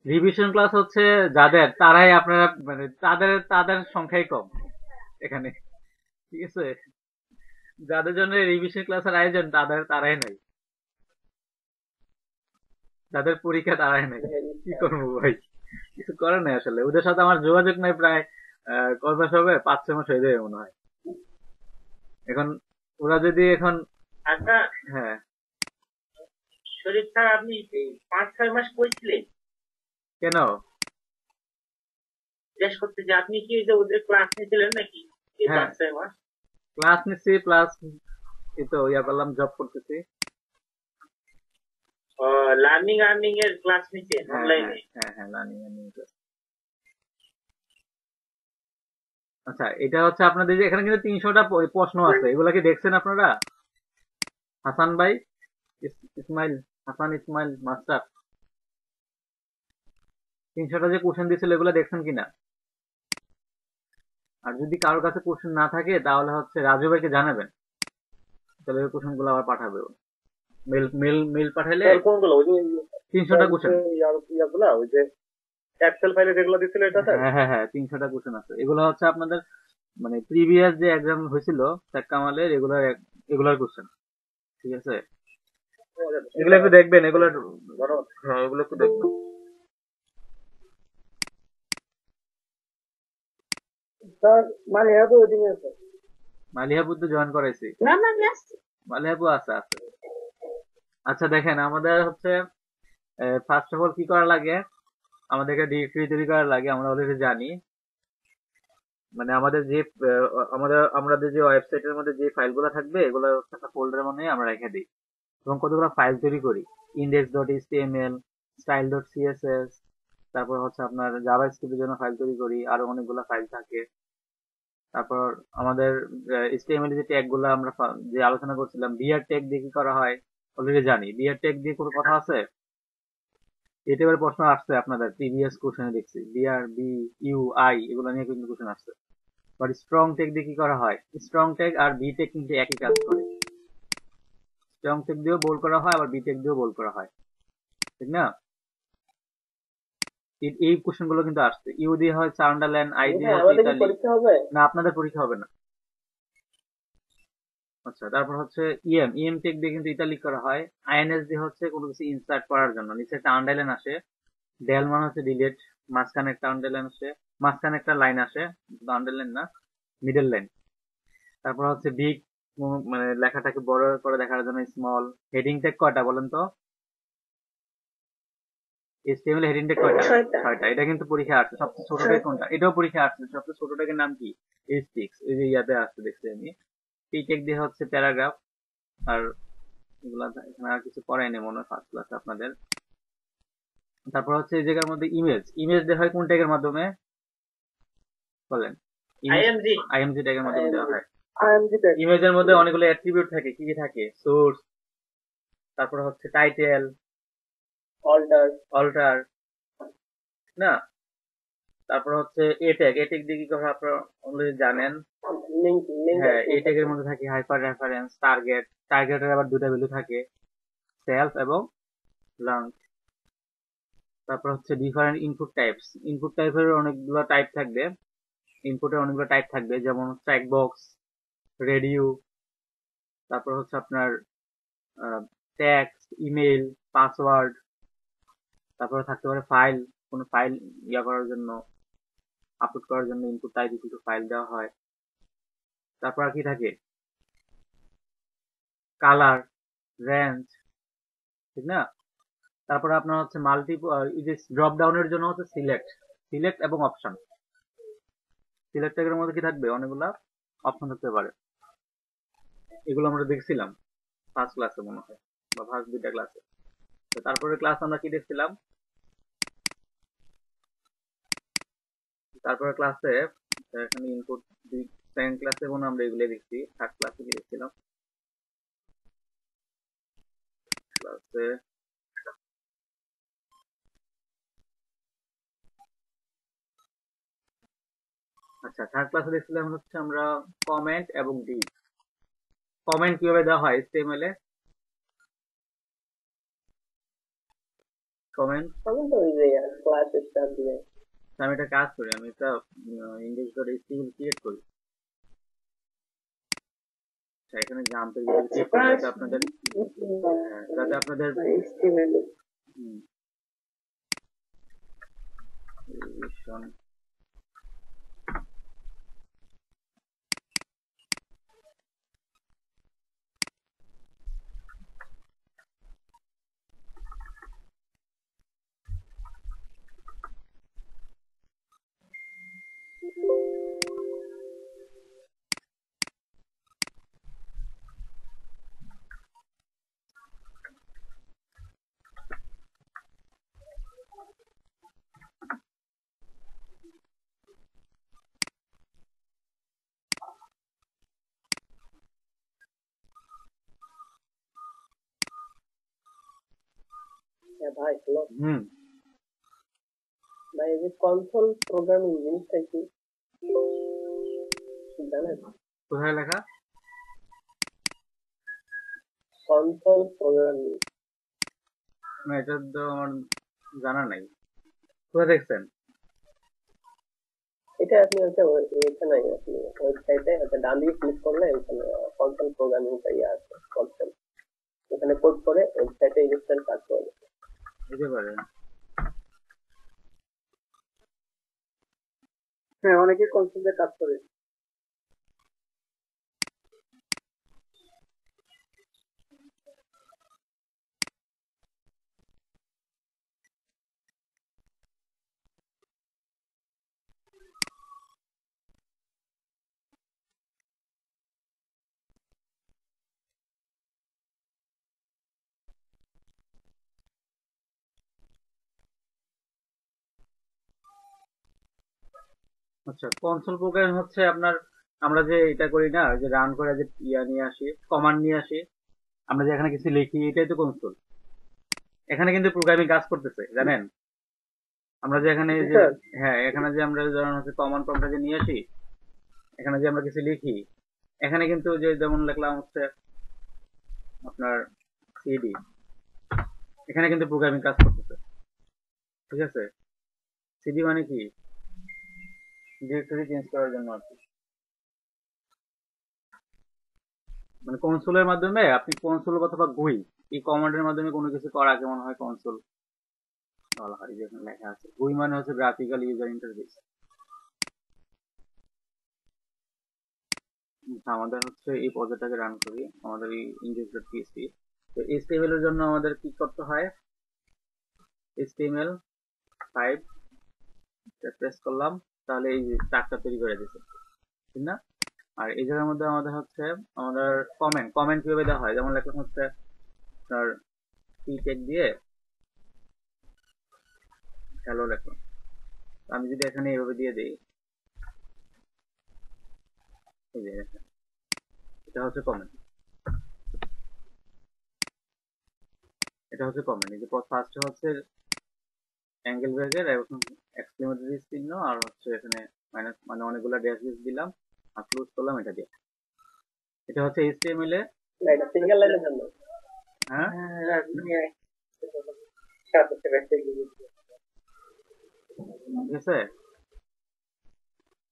Revision class হচ্ছে যাদের, তারাই আপনারা মানে তাদের তাদের সংখ্যাই কম এখানে, ঠিক আছে? যাদের জন্য রিভিশন ক্লাসের আয়োজন তারাই নাই, যাদের পরীক্ষা তারাই নাই। কি করবো ভাই, কিছু করার নাই আসলে, ওদের সাথে আমার যোগাযোগ নাই প্রায় কয় মাস হবে, 5-6 মাস হয়ে যাবে মনে হয় এখন। ওরা যদি এখন, আচ্ছা হ্যাঁ। শরীফ স্যার, আপনি এই 5-6 মাস কইছিলেন কেন? জিজ্ঞেস করতে যে আপনি কি এই যে ওদের ক্লাস নিয়েছিলেন নাকি এই হ্যাঁ, 5-6 মাস? ক্লাস নিচ্ছি প্লাস এই তো ইয়া করলাম, জব করতেছি। লার্নিং আর্নিং এর ক্লাস নিচ্ছেন হ্যাঁ হ্যাঁ অনলাইনে? হ্যাঁ হ্যাঁ, লার্নিং এন্ড। আচ্ছা, এটা হচ্ছে আপনাদের যে এখানে কিন্তু 300টা প্রশ্ন আছে, এগুলা কি দেখছেন আপনারা? হাসান ভাই, ইসমাইল, হাসান ইসমাইল মাস্টার, 300টা যে কোশ্চেন দিছিল এগুলো দেখছেন কিনা? আর যদি কারোর কাছে কোশ্চেন না থাকে তাহলে হচ্ছে রাজু ভাইকে জানাবেন, তাহলে ওই কোশ্চেন গুলো আবার পাঠাবে ও। মেল পাঠাইলে স্যার কোনগুলো? ওই যে 300টা কোশ্চেন। ইয়াগুলা, ওই যে এক্সেল ফাইলে যেগুলো দিছিল এটা স্যার? হ্যাঁ হ্যাঁ হ্যাঁ, 300টা কোশ্চেন আছে, এগুলো হচ্ছে আপনাদের মানে প্রিভিয়াস যে এক্সাম হয়েছিল শেখ কামালের, এগুলার কোশ্চেন, ঠিক আছে? এগুলো একটু দেখবেন, এগুলো ধন্যবাদ হ্যাঁ এগুলো একটু দেখবেন। স্যার। মানে এত ওয়েটিং আছে? মালিহাপুর তো জয়েন করাইছি, না না না। মালিহাপুর আছে আছে। আচ্ছা দেখেন, আমাদের হচ্ছে ফার্স্ট অফ অল কি করা লাগে, আমাদেরকে ডিরেক্টরি তৈরি করা লাগে, আমরা অলরেডি জানি। মানে আমাদের যে আমাদের যে ওয়েবসাইটের মধ্যে যে ফাইলগুলো থাকবে এগুলো একটা ফোল্ডারের মধ্যে আমরা রেখে দিই, এবং কতগুলো ফাইল তৈরি করি। index.html, style.css, তারপর হচ্ছে আপনার জাভাস্ক্রিপ্টের জন্য ফাইল তৈরি করি, আরো অনেকগুলো ফাইল থাকে। তারপর আমাদের HTML যে ট্যাগ গুলো আমরা যে আলোচনা করছিলাম, বিআর ট্যাগ দিয়ে কি করা হয় অলরেডি জানি। বিআর ট্যাগ দিয়ে কোনো কথা আছে? এটা এবার প্রশ্ন আসছে আপনাদের প্রিভিয়াস কোশ্চেনে দেখছি, বিআর, বি, ইউ, আই এগুলো নিয়ে কিন্তু কোশ্চেন আসছে। বাট স্ট্রং ট্যাগ দিয়ে কি করা হয়? স্ট্রং ট্যাগ আর বি ট্যাগ কিন্তু একই কাজ করে। স্ট্রং ট্যাগ দিয়েও বোল্ড করা হয়, আবার বি ট্যাগ দিয়েও বোল্ড করা হয়, ঠিক না? এই কোশ্চেন গুলো কিন্তু আসছে। ইউ দিয়ে হচ্ছে আন্ডারলাইন, আই দিয়ে হ্যাঁ, হচ্ছে আমাদের কি ইতালি। পরীক্ষা হবে? না, আপনাদের পরীক্ষা হবে না। আচ্ছা, তারপর হচ্ছে ইএম ট্যাগ দিয়ে কিন্তু ইতালিক করা হয়। আইএনএস দিয়ে হচ্ছে কোনো কিছু ইনসার্ট করার জন্য, নিচে একটা আন্ডারলাইন আসে। ডেল মানে হচ্ছে ডিলিট, মাঝখানে একটা আন্ডারলাইন আসে, মাঝখানে একটা লাইন আসে, আন্ডারলাইন না, মিডল লাইন। তারপর হচ্ছে বিগ, মানে লেখাটাকে বড় করে দেখার জন্য স্মল। হেডিং ট্যাগ কয়টা বলেন তো? এইচটিএমএল হেডিং ট্যাগ কয়টা? 6টা। 6টা। এটা কিন্তু পরীক্ষা আসছে। সবচেয়ে ছোট ট্যাগ কোনটা? এটাও পরীক্ষা আসছে। সবচেয়ে ছোট ট্যাগের নাম কি? H6। এই যে ইয়াতে আসছে দেখছি আমি। পি ট্যাগ দিয়ে হচ্ছে প্যারাগ্রাফ। আর এগুলা এখানে আর কিছু করাই নেই মনে হয় ফার্স্ট ক্লাসে আপনাদের। তারপর হচ্ছে এই জায়গার মধ্যে ইমেজ, ইমেজ দেওয়া হয় কোন ট্যাগের মাধ্যমে বলেন? Image IMG. আইএমজি ট্যাগের মাধ্যমে দেওয়া হয়। IMG tag. ইমেজের মধ্যে অনেকগুলো অ্যাট্রিবিউট থাকে, কি কি থাকে? সোর্স, তারপর হচ্ছে টাইটেল, অল্টার। অল্টার, না? তারপর হচ্ছে এ ট্যাগ দিয়ে কি করে আপনারা অলরেডি জানেন। লিংক। লিংক হ্যাঁ, আছে। এ ট্যাগের মধ্যে থাকে হাইপার রেফারেন্স, টার্গেট। টার্গেটের আবার দুটা ভ্যালু থাকে, সেলফ এবং লঞ্চ। তারপর হচ্ছে ডিফারেন্ট ইনপুট টাইপস। ইনপুট টাইপের অনেকগুলো টাইপ থাকবে, ইনপুটের অনেকগুলো টাইপ থাকবে, যেমন চেক বক্স, রেডিও, তারপর হচ্ছে আপনার টেক্সট, ইমেইল, পাসওয়ার্ড। তারপরে থাকতে পারে ফাইল, কোনো ফাইল ইয়া করার জন্য, আপলোড করার জন্য ইনপুট টাইপে কিছু ফাইল দেওয়া হয়। তারপর আর কি থাকে? কালার, রেঞ্জ, ঠিক না? তারপরে আপনার হচ্ছে এই যে ড্রপ ডাউনের জন্য হচ্ছে সিলেক্ট, সিলেক্ট এবং অপশন। সিলেক্ট ট্যাগের মধ্যে কি থাকবে? অনেকগুলা অপশন থাকতে পারে। এগুলো আমরা দেখছিলাম ফার্স্ট ক্লাসে মনে হয়, বা ফার্স্ট দুইটা ক্লাসে। তো তারপরে ক্লাস আমরা কি দেখছিলাম? তারপরে ক্লাসে এখানে ইনপুট, সেকেন্ড ক্লাসে মনে হয় আমরা এগুলো দেখছি। থার্ড ক্লাসে কি দেখছিলাম? ক্লাসে আচ্ছা, থার্ড ক্লাসে দেখছিলাম হচ্ছে আমরা কমেন্ট এবং ডিপ। কমেন্ট কিভাবে দেওয়া হয় HTML এ? কমেন্ট। কমেন্ট ওই যে ক্লাস স্টার দিয়ে। আমি একটা কাজ করি, আমি একটা index.html ক্রিয়েট করি। আচ্ছা, এখানে জাম্পের ভিতরে ক্লিক করি যাতে আপনাদের যাতে আপনাদের HTML revision ভাই হ্যালো হুম ভাই, এই যে কনসোল প্রোগ্রামিং জিনিসটা কি জানেন? কোথায় লেখা? কনসোল প্রোগ্রামিং না, এটা তো আমার জানা নাই। কোথায় দেখছেন? এটা আপনি হচ্ছে এখানে আপনি ওয়েবসাইটে হচ্ছে ডান দিকে ক্লিক করলে এখানে কনসোল প্রোগ্রামিং ইয়ে আছে কনসোল, এখানে কোড করে ওয়েবসাইটে ইনস্টল কাজ করে। হতে পারে। হ্যাঁ, অনেকে কনসোল দিয়ে কাজ করে। আচ্ছা, কনসোল প্রোগ্রামিং হচ্ছে আপনার, আমরা যে এটা করি না, ওই যে রান করে যে ইয়া নিয়ে আসি, কমান্ড নিয়ে আসি, আমরা যে এখানে কিছু লিখি, এটাই তো কনসোল। এখানে কিন্তু প্রোগ্রামিং কাজ করতেছে, জানেন? আমরা যে এখানে যে হ্যাঁ, এখানে যে আমরা ধরুন হচ্ছে কমান্ড প্রম্পটটা যে নিয়ে আসি, এখানে যে আমরা কিছু লিখি, এখানে কিন্তু যে যেমন লিখলাম হচ্ছে আপনার সিডি, এখানে কিন্তু প্রোগ্রামিং কাজ করতেছে। ঠিক আছে? সিডি মানে কি? ডিরেক্টরি চেঞ্জ করার জন্য আর কি। মানে কনসোলের মাধ্যমে আপনি কনসোল অথবা গুই, এই কমান্ডের মাধ্যমে কোনো কিছু করা কেমন হয় কনসোল বলা হয়, যেখানে লেখা আছে। গুই মানে হচ্ছে গ্রাফিক্যাল ইউজার ইন্টারফেস। আমাদের হচ্ছে এই প্রজেক্টটাকে রান করি, আমাদের এই index.php। তো HTML এর জন্য আমাদের কি করতে হয়? HTML5 প্রেস করলাম, তাহলে এই টাগটা তৈরি করে দিচ্ছে, ঠিক না? আর এই জায়গার মধ্যে আমাদের হচ্ছে আমাদের কমেন্ট কিভাবে দেওয়া হয়, যেমন লেখলাম হচ্ছে আপনার কি টেক দিয়ে হ্যালো লেখলাম। আমি যদি এখানে এইভাবে দিয়ে দিই, এই যে দেখেন, এটা হচ্ছে কমেন্ট, এটা হচ্ছে কমেন্ট। এই যে ফার্স্টে হচ্ছে অ্যাঙ্গেল ব্র্যাকেট এবং এক্সক্লেমেটরি চিহ্ন, আর হচ্ছে এখানে মাইনাস, মানে অনেকগুলো ড্যাশ দিলাম আর ক্লোজ করলাম এটা দিয়ে। এটা হচ্ছে HTML এ। এটা সিঙ্গেল লাইনের জন্য। হ্যাঁ, ঠিক আছে।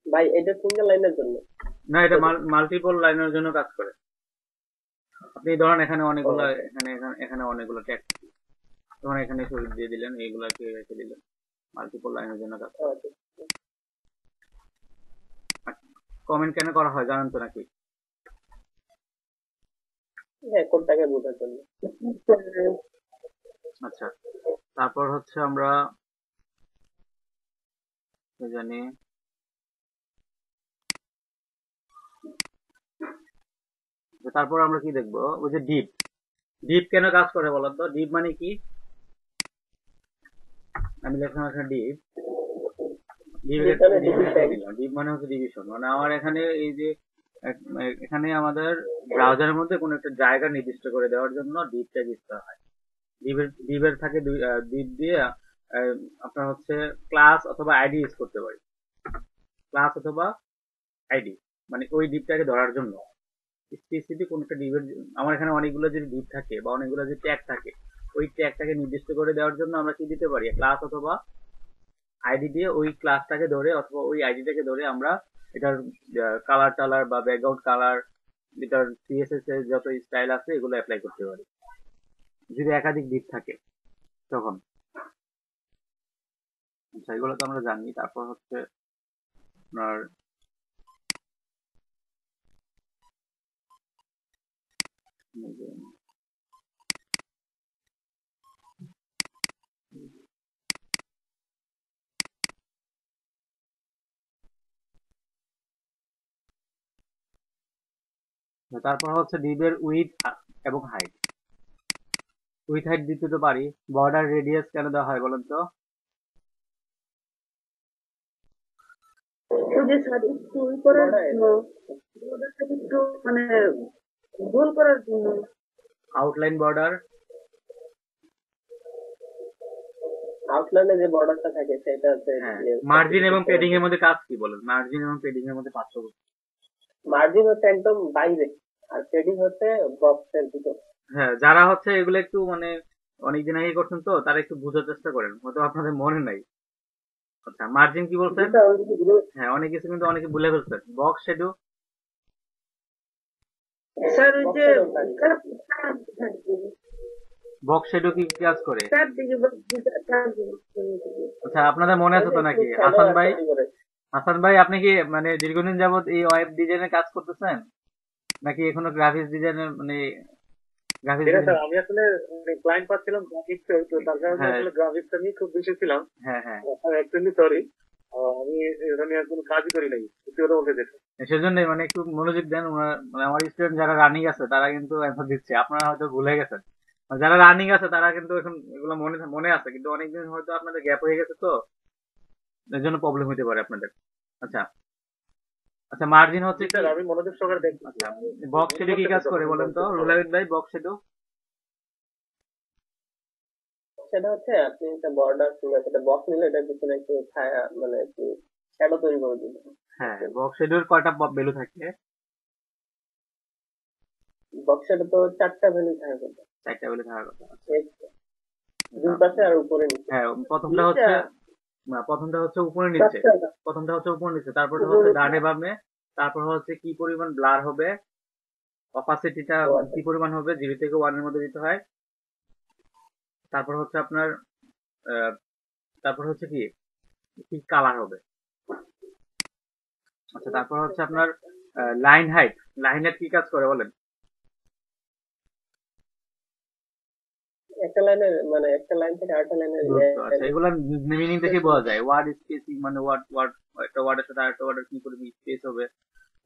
ভাই এটা সিঙ্গেল লাইনের জন্য। না, এটা মাল্টিপল লাইনের জন্য কাজ করে। আপনি ধরেন এখানে অনেকগুলো, এখানে অনেকগুলো ট্যাগ, তখন এখানে সরিয়ে দিয়ে দিলেন, এইগুলাকে রেখে দিলেন, মাল্টিপল লাইনের জন্য কাজ করে। কমেন্ট কেন করা হয় জানেন তো নাকি? হ্যাঁ, কোডটাকে বোঝার জন্য। আচ্ছা, তারপর হচ্ছে আমরা জানি তারপর আমরা কি দেখবো, ওই যে ডিপ। ডিপ কেন কাজ করে বলেন তো? ডিপ মানে কি? আমি লিখলাম এখানে ডিপ, ডিপ মানে হচ্ছে ডিভিশন। মানে আমার এখানে এই যে এখানে আমাদের ব্রাউজারের মধ্যে কোনো একটা জায়গা নির্দিষ্ট করে দেওয়ার জন্য ডিপটা দিতে হয়। ডিপের থাকে ডিপ দিয়ে আপনার হচ্ছে ক্লাস অথবা আইডি ইউজ করতে পারি। ক্লাস অথবা আইডি মানে ওই ডিপটাকে ধরার জন্য স্পেসিফিক কোন একটা ডিপের। আমার এখানে অনেকগুলো যদি ডিপ থাকে বা অনেকগুলো যদি ট্যাগ থাকে, ওই ট্যাগটাকে নির্দিষ্ট করে দেওয়ার জন্য আমরা কি দিতে পারি, ক্লাস অথবা আইডি দিয়ে ওই ক্লাসটাকে ধরে অথবা ওই আইডিটাকে ধরে আমরা এটার কালার টালার বা ব্যাকগ্রাউন্ড কালার, এটার সিএসএস এর যত স্টাইল আছে এগুলো অ্যাপ্লাই করতে পারি যদি একাধিক দিক থাকে তখন। আচ্ছা, এগুলো তো আমরা জানি। তারপর হচ্ছে আপনার তারপর হচ্ছে ডিবের উইথ এবং হাইট। উইথ হাইট দিতে তো পারি। বর্ডার রেডিয়াস কেন দেওয়া হয় বলেন তো? ওই যে স্যার একটু ই করার জন্য, বর্ডারটাকে একটু মানে গোল করার জন্য। আউটলাইন বর্ডার, আউটলাইনে যে বর্ডারটা থাকে সেটা হচ্ছে মার্জিন এবং পেডিং এর মধ্যে কাজ কি বলেন? মার্জিন এবং পেডিং এর মধ্যে পার্থক্য? মার্জিন হচ্ছে একদম বাইরে, আর পেডিং হচ্ছে বক্সের ভিতর। হ্যাঁ, যারা হচ্ছে এগুলো একটু মানে অনেকদিন আগে করছেন তো তারা একটু বোঝার চেষ্টা করেন, হয়তো আপনাদের মনে নাই। আচ্ছা, মার্জিন কি বলছেন? হ্যাঁ, অনেক কিছু কিন্তু অনেকে ভুলে ফেলছেন। বক্স শ্যাডো, স্যার ওই যে বক্স শ্যাডো কি কাজ করে? চারদিকে আচ্ছা, আপনাদের মনে আছে তো নাকি? হাসান ভাই আপনি কি মানে দীর্ঘদিন যাবত এই ওয়েব ডিজাইনের কাজ করতেছেন নাকি এখনো গ্রাফিক্স ডিজাইনের মানে গ্রাফিক্স? আমি আসলে ক্লায়েন্ট পাচ্ছিলাম গ্রাফিক্স, তো তার কারণে আসলে গ্রাফিক্সটা নিয়ে খুব বেশি ছিলাম। হ্যাঁ হ্যাঁ, অ্যাকচুয়ালি সরি, আমি এটা নিয়ে কোনো কাজই করি নাই, সত্যি কথা বলতে দেখো। সেজন্যই মানে একটু মনোযোগ দেন। মানে আমার স্টুডেন্ট যারা রানিং আছে তারা কিন্তু অ্যান্সার দিচ্ছে, আপনারা হয়তো ভুলে গেছেন। যারা রানিং আছে তারা কিন্তু এখন এগুলো মনে মনে আছে, কিন্তু অনেকদিন হয়তো আপনাদের গ্যাপ হয়ে গেছে, তো এর জন্য প্রবলেম হতে পারে আপনাদের। আচ্ছা আচ্ছা, মার্জিন হচ্ছে কি? আমি মনোযোগ সহকারে দেখছি। আচ্ছা, বক্স শ্যাডো কি কাজ করে বলেন তো রুলাবিদ ভাই? বক্স শ্যাডো সেটা হচ্ছে আপনি একটা বর্ডার কিংবা সেটা বক্স নিলে এটার পিছনে একটু ছায়া মানে একটু শ্যাডো তৈরি করে দিবে। হ্যাঁ, বক্স শ্যাডোর কয়টা ভ্যালু থাকে? বক্সের তো 4টা ভ্যালু থাকে, 4টা ভ্যালু থাকার কথা। দুই পাশে আর উপরে নিচে। হ্যাঁ, প্রথমটা হচ্ছে উপরে নিচে, তারপর হচ্ছে ডানে বামে, তারপর হচ্ছে কি পরিমাণ ব্লার হবে, অপাসিটিটা কি পরিমাণ হবে, 0 থেকে 1 এর মধ্যে দিতে হয়। তারপর হচ্ছে আপনার তারপর হচ্ছে কি কি কালার হবে। আচ্ছা, তারপর হচ্ছে আপনার লাইন হাইট কি কাজ করে বলেন? একটা লাইনের মানে একটা লাইন থেকে আরেকটা লাইনের আচ্ছা, এগুলা মিনিং দেখে বোঝা যায়। ওয়ার্ড স্পেসিং মানে একটা ওয়ার্ডের সাথে আরেকটা ওয়ার্ডের কি করে স্পেস হবে,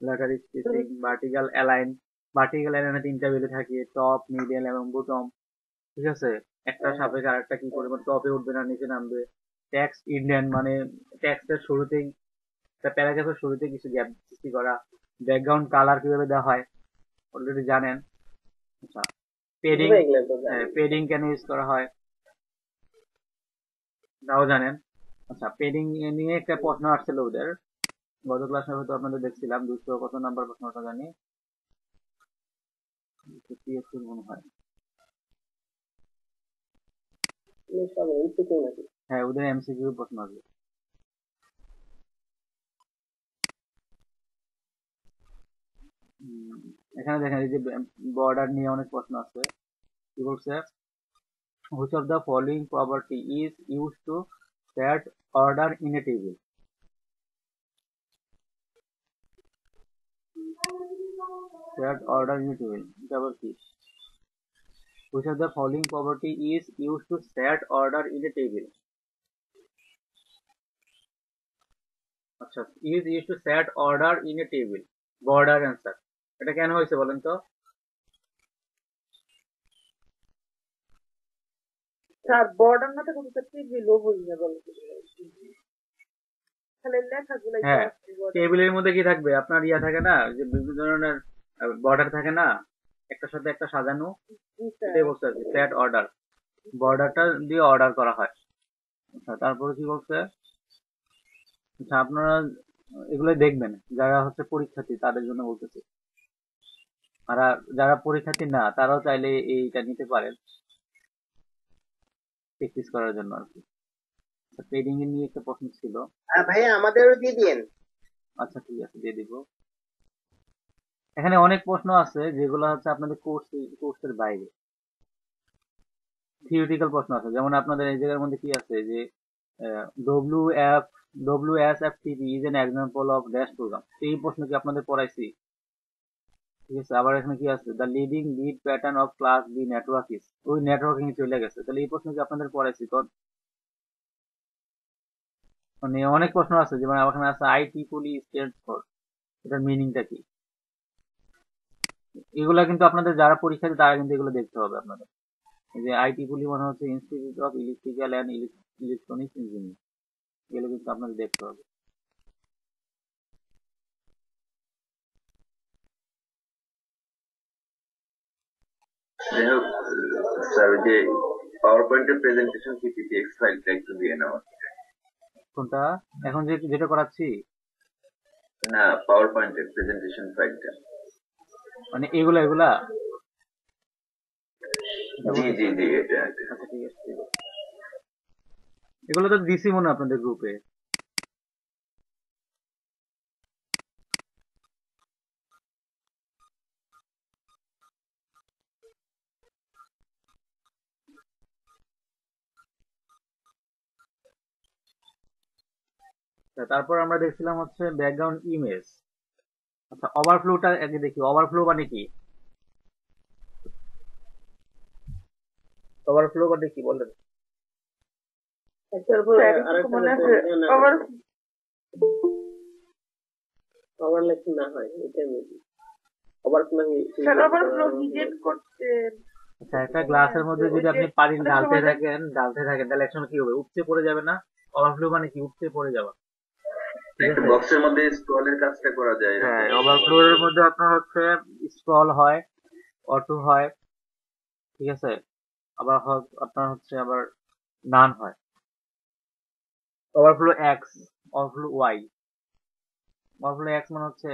letter spacing, vertical align. Vertical অ্যালাইনে 3টা ভ্যালু থাকে, টপ, মিডল এবং বটম। ঠিক আছে, একটা সাপেক্ষে আরেকটা কি পরিমাণ টপে উঠবে না নিচে নামবে। টেক্সট ইন্ডেন্ট মানে টেক্সটের শুরুতেই, একটা প্যারাগ্রাফের শুরুতে কিছু গ্যাপ সৃষ্টি করা। ব্যাকগ্রাউন্ড কালার কিভাবে দেওয়া হয় অলরেডি জানেন। আচ্ছা, পেডিং, পেডিং কেন ইউজ করা হয় তাও জানেন। আচ্ছা, পেডিং নিয়ে একটা প্রশ্ন আসছিল ওদের গত ক্লাসে, হয়তো আপনাদের দেখছিলাম 200 কত নাম্বার প্রশ্নটা জানি, 273 মনে হয়। হ্যাঁ, ওদের এমসিকিউ প্রশ্ন আসবে। এখানে দেখেন এই যে বর্ডার নিয়ে অনেক প্রশ্ন আছে। কি বলছে? Which of the following property is used to set order in a table? Set order in a table, এটা আবার কি? Which of the following property is used to set order in a table? আচ্ছা, is used to set order in a table. Border answer. এটা কেন হয়েছে বলেন তো? Sir border না থাকলে তো টেবিল হই না বলে, তাহলে লেখাগুলো হ্যাঁ, টেবিলের মধ্যে কি থাকবে আপনার? ইয়া থাকে না যে বিভিন্ন ধরনের বর্ডার থাকে না, একটার সাথে একটা সাজানো, এটাই বলতে আছে সেট অর্ডার। বর্ডারটা দিয়ে অর্ডার করা হয়। আচ্ছা, তারপরে কি বলছে? আচ্ছা, আপনারা এগুলো দেখবেন যারা হচ্ছে পরীক্ষার্থী তাদের জন্য বলতেছি, আর যারা পরীক্ষার্থী না তারাও চাইলে এইটা নিতে পারেন। প্র্যাকটিস করার জন্য আর কি। ট্রেডিং এর নিয়ে একটা প্রশ্ন ছিল। ভাইয়া আমাদেরও দিয়ে দিন। আচ্ছা ঠিক আছে, দিয়ে দিব। এখানে অনেক প্রশ্ন আছে যেগুলো হচ্ছে আপনাদের কোর্সের বাইরে, থিওরিটিক্যাল প্রশ্ন আছে। যেমন আপনাদের এই জায়গার মধ্যে কি আছে যে WSFTP is an example of dash program, এই প্রশ্ন কি আপনাদের পড়াইছি? ঠিক আছে, আবার এখানে কি আছে, the leading bit pattern of class B network is, ওই নেটওয়ার্কিং চলে গেছে। তাহলে এই প্রশ্ন কি আপনাদের পড়াইছি? তো মানে অনেক প্রশ্ন আছে, যেমন এখানে আছে IEEE স্ট্যান্ডস ফর, এটার মিনিংটা কি? এগুলা কিন্তু আপনাদের যারা পরীক্ষা দেয় তারা কিন্তু এগুলো দেখতে হবে আপনাদের। এই যে IEEE মানে হচ্ছে institute of electrical and electronics engineering, এগুলো কিন্তু আপনাদের দেখতে হবে। যাই হোক স্যার, ওই যে পাওয়ার পয়েন্টের প্রেজেন্টেশন PPTX ফাইলটা একটু দিয়ে নেওয়া। কোনটা? এখন যেটা করাচ্ছি? না, পাওয়ার পয়েন্টের প্রেজেন্টেশন ফাইলটা। মানে এগুলা এগুলা? জি জি জি, এটা আচ্ছা ঠিক আছে, এগুলো তো দিছি মনে হয় আপনাদের গ্রুপে। তারপর আমরা দেখছিলাম হচ্ছে ব্যাকগ্রাউন্ড ইমেজ। আচ্ছা, ওভারফ্লোটা আগে দেখি। ওভারফ্লো মানে কি? ওভারফ্লো মানে কি বলেন? তারপর ওভারল্যাপিং না হয়, এটা মেবি ওভারফ্লো হিডেন করতে আচ্ছা, একটা গ্লাসের মধ্যে যদি আপনি পানি ঢালতে থাকেন তাহলে একসময় কি হবে? উপচে পড়ে যাবে না? ওভারফ্লো মানে কি? উপচে পড়ে যাওয়া। ঠিক একটা আছে, বক্সের মধ্যে স্ক্রলের কাজটা করা যায়। হ্যাঁ, ওভারফ্লোর মধ্যে আপনার হচ্ছে স্ক্রল হয়, অটো হয়, ঠিক আছে, আবার আপনার হচ্ছে আবার নান হয়। Overflow X, overflow Y. Overflow X মানে হচ্ছে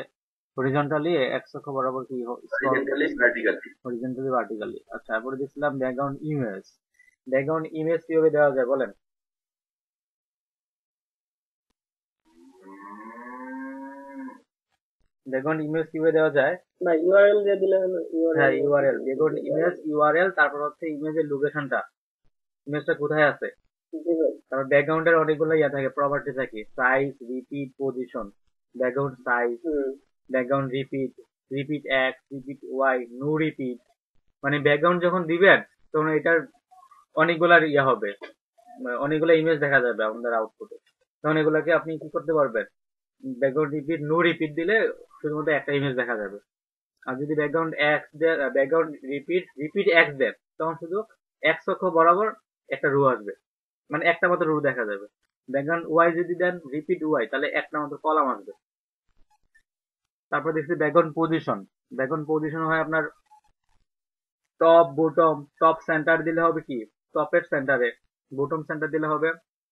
হরিজন্টালি এক্স অক্ষ বরাবর কি হরিজন্টালি ভার্টিক্যালি। Horizontally vertically. আচ্ছা, তারপরে দেখছিলাম ব্যাকগ্রাউন্ড ইমেজ। ব্যাকগ্রাউন্ড ইমেজ কিভাবে দেওয়া যায় বলেন? ব্যাকগ্রাউন্ড ইমেজ কিভাবে দেওয়া যায়? না, ইউআরএল দিয়ে দিলে হলো। হ্যাঁ, ইউআরএল, ব্যাকগ্রাউন্ড ইমেজ ইউআরএল, তারপর হচ্ছে ইমেজের লোকেশনটা, ইমেজটা কোথায় আছে। কারণ ব্যাকগ্রাউন্ডের অনেকগুলো ইয়া থাকে, প্রপার্টি থাকে, size, repeat, position. Background size, background repeat, repeat X, repeat Y, no repeat. মানে ব্যাকগ্রাউন্ড যখন দিবেন তখন এটার অনেকগুলা ইয়া হবে, অনেকগুলো ইমেজ দেখা যাবে আমাদের আউটপুটে। তখন এগুলাকে আপনি কি করতে পারবেন? ব্যাকগ্রাউন্ড রিপিট, নো রিপিট দিলে শুধুমাত্র একটা ইমেজ দেখা যাবে। আর যদি background x then, background repeat, repeat x then, তখন শুধু এক্স অক্ষ বরাবর একটা রো আসবে, মানে একটা মাত্র রো দেখা যাবে। ব্যাকগ্রাউন্ড ওয়াই যদি দেন, রিপিট ওয়াই, তাহলে একটা মাত্র কলাম আসবে। তারপর দেখছি ব্যাকগ্রাউন্ড পজিশন। ব্যাকগ্রাউন্ড পজিশন হয় আপনার টপ, বটম। টপ সেন্টার দিলে হবে কি? টপের সেন্টারে। বটম সেন্টার দিলে হবে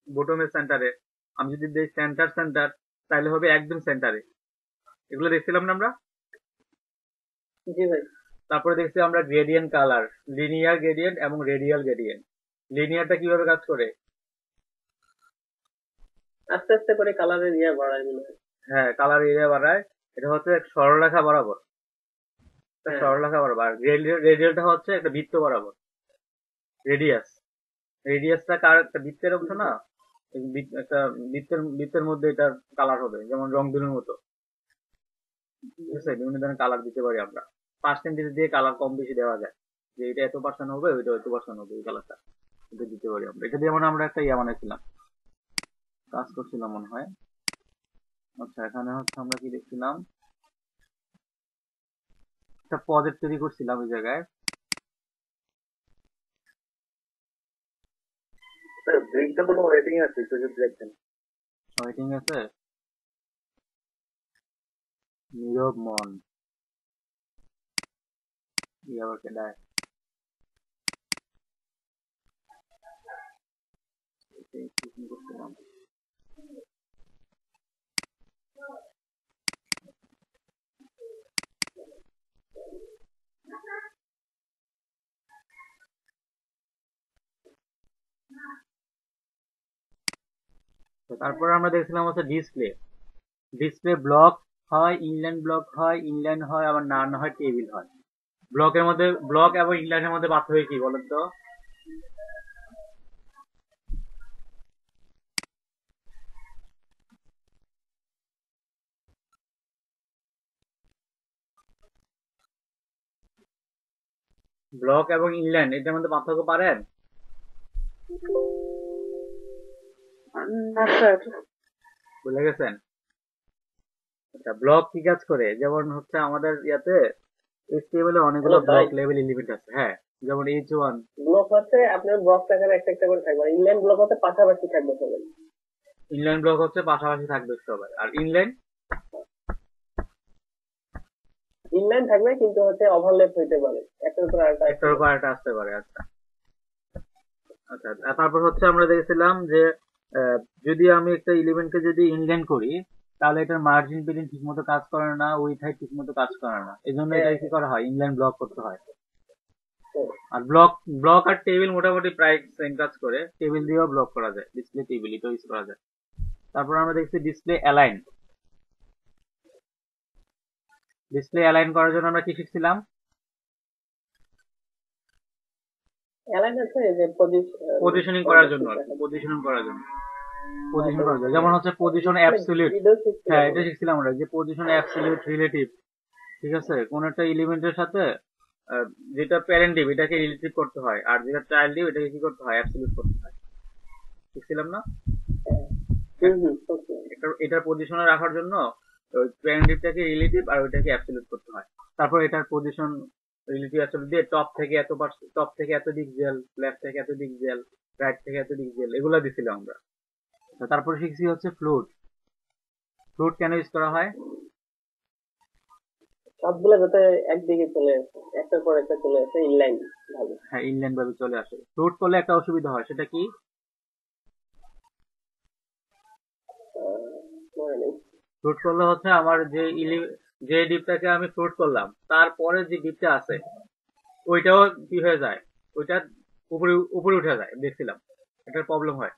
বটমের সেন্টারে। আমি যদি দিই সেন্টার সেন্টার, তাহলে হবে একদম সেন্টারে। এগুলো দেখছিলাম না আমরা? জি ভাই। তারপরে দেখছি আমরা গ্রেডিয়েন্ট কালার, লিনিয়ার গ্রেডিয়েন্ট এবং রেডিয়াল গ্রেডিয়েন্ট। লিনিয়ারটা কিভাবে কাজ করে? আস্তে আস্তে করে কালারের ইয়ে বাড়ায় মনে হয়। হ্যাঁ, কালার এরিয়া বাড়ায়। এটা হচ্ছে সরলরেখা বরাবর, সরলরেখা বরাবর। আর রেডিয়ালটা হচ্ছে একটা বৃত্ত বরাবর, রেডিয়াস। রেডিয়াসটা কার একটা বৃত্তের অংশ না, একটা বৃত্তের মধ্যে এটার কালার হবে, যেমন রংধনুর মতো। ঠিক আছে, বিভিন্ন ধরনের কালার দিতে পারি আমরা। পার্সেন্টেজ দিয়ে কালার কম বেশি দেওয়া যায়, যে এটা এত পার্সেন্ট হবে, ওইটা এত পার্সেন্ট হবে, এই কালারটা এটা দিতে পারি আমরা। এটা দিয়ে আমরা একটা ইয়া বানাইছিলাম, কাজ করছিলাম মনে হয়। আচ্ছা, এখানে হচ্ছে আমরা কি দেখছিলাম, একটা প্রজেক্ট তৈরি করছিলাম ওই জায়গায়। ব্রেকটা কোনো ওয়েটিং আছে, একটু যদি দেখেন। ওয়েটিং আছে, নীরব মন, এই আবার কেডায়? এটাই কি করছিলাম। তারপর আমরা দেখছিলাম হচ্ছে ডিসপ্লে। ডিসপ্লে ব্লক হয়, ইনলাইন ব্লক হয়, ইনলাইন হয়, আবার নান হয়, টেবিল হয়। ব্লকের মধ্যে, ব্লক এবং ইনলাইনের মধ্যে পার্থক্য কি বলেন তো? ব্লক এবং ইনলাইন এটার মধ্যে পার্থক্য পারেন? না স্যার। ভুলে গেছেন? আচ্ছা, ব্লক কি কাজ করে? যেমন হচ্ছে আমাদের ইয়াতে HTML এ অনেকগুলো হ্যালো ভাই, ব্লক লেভেল এলিমেন্ট আছে। হ্যাঁ, যেমন H1। ব্লক হচ্ছে আপনার ব্লক আকারে একটা একটা করে থাকবে, ইনলাইন ব্লক হচ্ছে পাশাপাশি থাকবে সবাই। ইনলাইন ব্লক হচ্ছে পাশাপাশি থাকবে সবাই, আর ইনলাইন ইনলাইন থাকবে কিন্তু হচ্ছে ওভারল্যাপ হইতে পারে, একটার উপর আরেকটা একটার উপর একটা আসতে পারে। আচ্ছা আচ্ছা, আর তারপর হচ্ছে আমরা দেখছিলাম যে আহ, যদি আমি একটা এলিমেন্টকে যদি ইনলাইন করি, তাহলে এটার মার্জিন বিলিং ঠিক মতো কাজ করে না, উইথ হাইট ঠিক মতো কাজ করে না। এই জন্য এটা কি করা হয়, ইনলাইন ব্লক করতে হয়। আর ব্লক ব্লক আর টেবিল মোটামুটি প্রায় সেম কাজ করে। টেবিল দিয়েও ব্লক করা যায়, ডিসপ্লে টেবিল এটা ইউজ করা যায়। তারপর আমরা দেখছি ডিসপ্লে অ্যালাইন। ডিসপ্লে অ্যালাইন করার জন্য আমরা কি শিখছিলাম? অ্যালাইন হচ্ছে যে পজিশনিং করার জন্য আর কি, পজিশনিং করার জন্য, পজিশন করার জন্য। যেমন হচ্ছে পজিশন অ্যাবসলিউট। হ্যাঁ, এটা শিখছিলাম আমরা, যে পজিশন অ্যাবসলিউট, রিলেটিভ। ঠিক আছে, কোন একটা এলিমেন্টের সাথে আহ, যেটা প্যারেন্ট ডিভ এটাকে রিলেটিভ করতে হয়, আর যেটা চাইল্ড ডিভ এটাকে কি করতে হয়, অ্যাবসলিউট করতে হয়। শিখছিলাম না? এটার পজিশনে রাখার জন্য ওই প্যারেন্ট ডিভটাকে রিলেটিভ আর ওইটাকে অ্যাবসলিউট করতে হয়। তারপর এটার পজিশন রিলেটিভ অ্যাবসলিউট দিয়ে টপ থেকে এত টপ থেকে এত ডিগ্রেল, লেফট থেকে এত ডিগ্রেল, রাইট থেকে এত ডিগ্রেল, এগুলো দিছিলাম আমরা। তারপরে শিখছি হচ্ছে ফ্লুট। ফ্লুট কেন ইউজ করা হয়? সবগুলো যাতে একদিকে চলে আসে, একটার পর একটা চলে আসে ইনলাইন ভাবে। হ্যাঁ, ইনলাইন ভাবে চলে আসে। ফ্লুট করলে একটা অসুবিধা হয়, সেটা কি? মনে নেই। ফ্লুট করলে হচ্ছে আমার যে ডিপটাকে আমি ফ্লুট করলাম, তারপরে যে ডিপটা আছে ওইটাও কি হয়ে যায়, ওইটা উপরে উপরে উঠে যায়, দেখছিলাম এটার প্রবলেম হয়।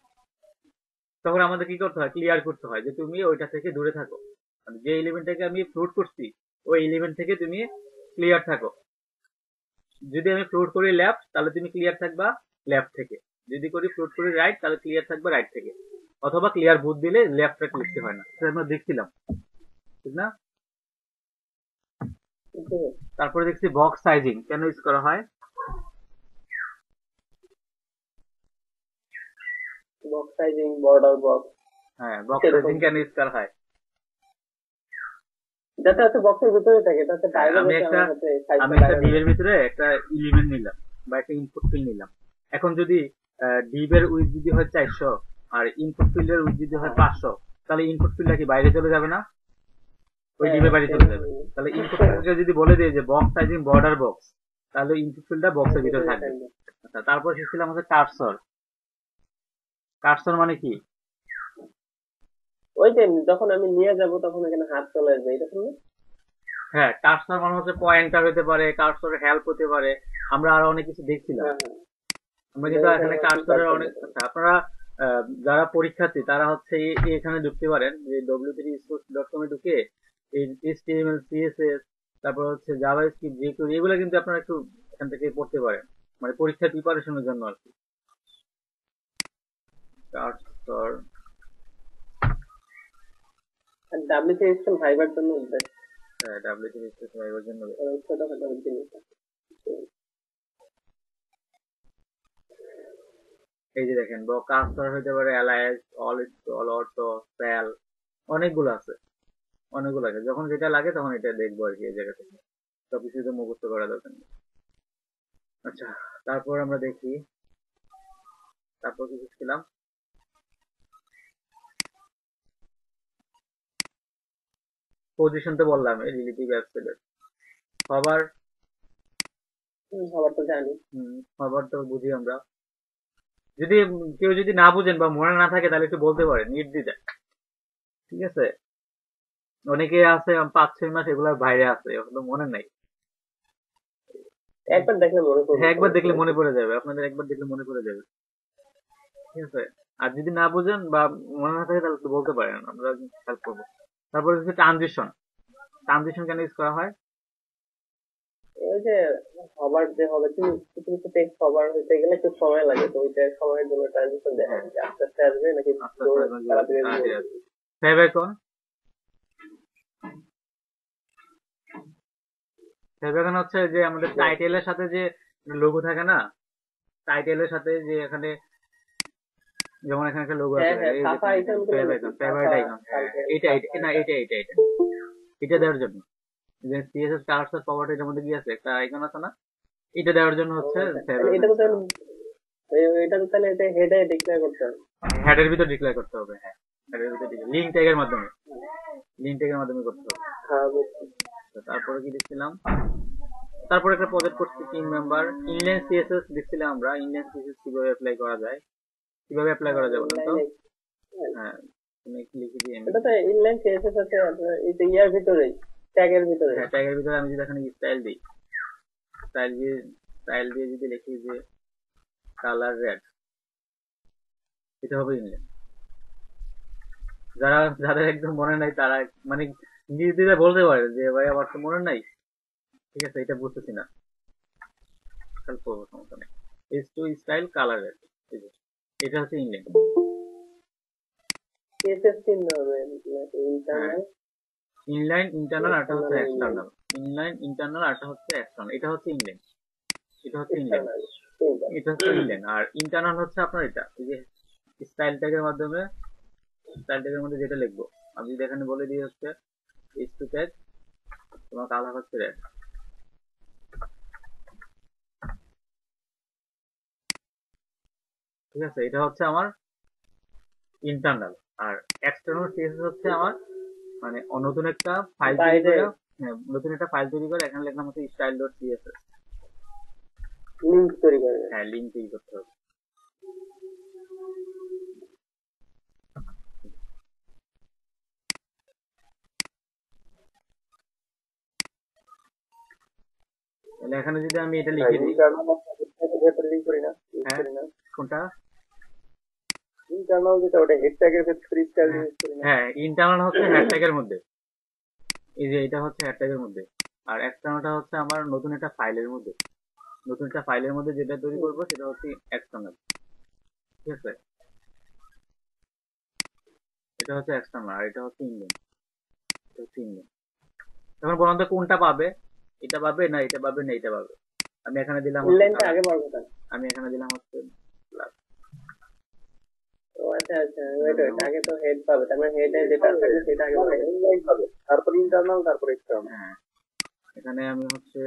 তখন আমাদের কি করতে হয়, ক্লিয়ার করতে হয় যে তুমি ওইটা থেকে দূরে থাকো। মানে যে এলিমেন্টটাকে আমি ফ্লুট করছি ওই এলিমেন্ট থেকে তুমি ক্লিয়ার থাকো। যদি আমি ফ্লোট করি লেফট, তাহলে তুমি ক্লিয়ার থাকবা লেফট থেকে। যদি করি ফ্লোট করি রাইট, তাহলে ক্লিয়ার থাকবা রাইট থেকে। অথবা ক্লিয়ার বুট দিলে লেফটটা লিখতে হয় না, সেটা আমরা দেখছিলাম, ঠিক না? তারপরে দেখছি বক্স সাইজিং কেন ইউজ করা হয়? Box sizing, border box. হ্যাঁ, বক্স সাইজিং কেন ইউজ করা হয়? যেটা হচ্ছে বক্সের ভিতরে থাকে, এটা হচ্ছে আমি একটা ডিবের ভিতরে একটা এলিমেন্ট নিলাম বা একটা ইনপুট ফিল্ড নিলাম। এখন যদি ডিবের উইথ যদি হয় 400 আর ইনপুট ফিল্ডের উইথ যদি হয় 500, তাহলে ইনপুট ফিল্ডটা কি বাইরে চলে যাবে না? ওই ডিবের বাইরে চলে যাবে। তাহলে ইনপুট ফিল্ডকে যদি বলে দিই যে বক্স সাইজিং বর্ডার বক্স, তাহলে ইনপুট ফিল্ডটা বক্সের ভিতরে থাকবে। আচ্ছা, তারপর শিখছিলাম হচ্ছে কার্সর। কার্সর মানে কি? ওই যে যখন আমি নিয়ে যাব তখন এখানে হাত চলে আসবে, এরকম না? হ্যাঁ, কার্সর মানে হচ্ছে পয়েন্টার হতে পারে, কার্সর হেল্প হতে পারে। আমরা আরো অনেক কিছু দেখছিলাম। আমরা কিন্তু এখানে কার্সরের অনেক, আচ্ছা আপনারা যারা পরীক্ষার্থী তারা হচ্ছে এখানে ঢুকতে পারেন, যে w3sports.com এ ঢুকে এই HTML, CSS, তারপর হচ্ছে জাভাস্ক্রিপ্ট, jQuery এগুলো কিন্তু আপনারা একটু এখান থেকে পড়তে পারেন, মানে পরীক্ষার প্রিপারেশনের জন্য আর কি। কার্সর আর ডাব্লিউসি সিস্টেম ফাইবার জন্য বেস্ট। হ্যাঁ, w3sports এর জন্য। ছোটখাটো জিনিস আছে। এই যে দেখেন, কার্সর হতে পারে অ্যালায়েন্স, অল স্ক্রল, অটো, স্প্যাল, অনেকগুলো আছে, অনেকগুলো আছে। যখন যেটা লাগে তখন এটা দেখবো আর কি, এই জায়গা থেকে সবকিছু তো মুখস্থ করা দরকার নেই। আচ্ছা, তারপর আমরা দেখি, তারপর কি শিখছিলাম? পজিশন তো বললাম, রিলেটিভ অ্যাবসলিউট। খবর সবার তো জানি। খবর তো বুঝি আমরা। যদি কেউ যদি না বুঝেন বা মনে না থাকে তাহলে একটু বলতে পারেন, নিট দিতে। ঠিক আছে, অনেকে আছে 5-6 মাস এগুলোর বাইরে আছে, এখনো মনে নাই। একবার দেখলে মনে পড়বে। হ্যাঁ, একবার দেখলে মনে পড়ে যাবে, আপনাদের একবার দেখলে মনে পড়ে যাবে। ঠিক আছে। আর যদি না বুঝেন বা মনে না থাকে তাহলে একটু বলতে পারেন, আমরা হেল্প করবো। তারপরে হচ্ছে ট্রানজিশন। ট্রানজিশন কেন ইউজ করা হয়? ওই যে হবার যে হবে কিছু কিছু টেক্সট হবার হইতে গেলে একটু সময় লাগে, তো ওইটা সময়ের জন্য ট্রানজিশন দেওয়া হয়, যে আস্তে আস্তে আসবে নাকি আস্তে আস্তে আসবে, তাড়াতাড়ি তাড়াতাড়ি আসবে। আসবে। ফেভারিকন। ফেভারিকন হচ্ছে যে আমাদের টাইটেলের সাথে যে লোগো থাকে না, টাইটেলের সাথে যে এখানে, যেমন এখানে একটা লোগো আছে, হ্যাঁ হ্যাঁ, সাফা আইকন গুলো ফেভারিকন, ফেভারিট আইকন। এটা না, এটা দেওয়ার জন্য যে সিএসএস কালারস এর প্রপার্টির মধ্যে কি আছে, একটা আইকন আছে না, এটা দেওয়ার জন্য হচ্ছে এটা তো তাহলে এটা তো তাহলে এটা হেডে ডিক্লেয়ার করতে হবে। হেডের ভিতর ডিক্লেয়ার করতে হবে। হ্যাঁ, হেডের ভিতর লিঙ্ক ট্যাগের মাধ্যমে, লিঙ্ক ট্যাগের মাধ্যমে করতে হবে। হ্যাঁ বুঝছি। তো তারপরে কি দিচ্ছিলাম, তারপরে একটা প্রজেক্ট করছি টিম মেম্বার। ইনলাইন সিএসএস দিচ্ছিলাম আমরা। ইনলাইন সিএসএস কিভাবে অ্যাপ্লাই করা যায়, কিভাবে অ্যাপ্লাই করা যায় বলেন তো? হ্যাঁ, তুমি একটু লিখে দিই আমি। এটা তো ইনলাইন সিএসএস আছে আপনার এই ইয়ার ভিতরেই, ট্যাগের ভিতরে। হ্যাঁ, ট্যাগের ভিতরে আমি যদি এখানে স্টাইল দিই, স্টাইল দিয়ে যদি লিখি যে কালার রেড, এটা হবে ইনলাইন। যাদের একদম মনে নাই তারা মানে নিজে বলতে পারে যে ভাই আমার তো মনে নাই, ঠিক আছে এটা বুঝতেছি না, হেল্প করবো, সমস্যা নেই। স্টাইল কালার রেড, এটা হচ্ছে ইনলাইন। সিএসএস চিহ্ন হবে ইন্টারনাল। ইনলাইন ইন্টারনাল, আরটা হচ্ছে এক্সটার্নাল। ইনলাইন ইন্টারনাল, আরটা হচ্ছে এক্সটার্নাল। এটা হচ্ছে ইনলাইন, এটা হচ্ছে ইনলাইন, এটা হচ্ছে ইনলাইন। আর ইন্টারনাল হচ্ছে আপনার এটা, এই যে স্টাইল ট্যাগের মাধ্যমে, স্টাইল ট্যাগের মধ্যে যেটা লিখবো, আমি যদি এখানে বলে দিই হচ্ছে h2 ট্যাগ, তোমার কালার হচ্ছে রেড, ঠিক আছে। এটা হচ্ছে আমার ইন্টারনাল। আর এক্সটার্নাল সিএসএস হচ্ছে আমার মানে নতুন একটা ফাইল তৈরি করে, নতুন একটা ফাইল তৈরি করে এখানে লিখলাম হচ্ছে style.css, লিংক তৈরি করবে। হ্যাঁ লিঙ্ক তৈরি করতে হবে। তাহলে এখানে যদি আমি এটা লিখে দিই, ভেতরে লিংক করি না, ইউজ হ্যাঁ করি না। কোনটা? ইন্টারনাল যেটা ওটা হেড ট্যাগের ভেতরে স্টাইল ইউজ করি না। হ্যাঁ, ইন্টারনাল হচ্ছে হ্যাশট্যাগের মধ্যে, এই যে এটা হচ্ছে হ্যাশট্যাগের মধ্যে। আর এক্সটার্নালটা হচ্ছে আমার নতুন একটা ফাইলের মধ্যে, নতুন একটা ফাইলের মধ্যে যেটা তৈরি করবো সেটা হচ্ছে এক্সটার্নাল, ঠিক আছে। এটা হচ্ছে এক্সটার্নাল আর এটা হচ্ছে ইনলাইন, এটা হচ্ছে ইনলাইন। এখন বলুন তো কোনটা পাবে, এটা পাবে না এটা পাবে না এটা পাবে? আমি এখানে দিলাম হচ্ছে ইনলাইনটা color, আগে পারবো না। আমি এখানে দিলাম হচ্ছে black। ও আচ্ছা আচ্ছা, ওয়েট ওয়েট, আগে তো হেড পাবে, তার মানে হেডে যেটা থাকবে সেটা আগে পাবে, ইনলাইন পাবে, তারপর ইন্টারনাল, তারপর এক্সটার্নাল। হ্যাঁ, এখানে আমি হচ্ছে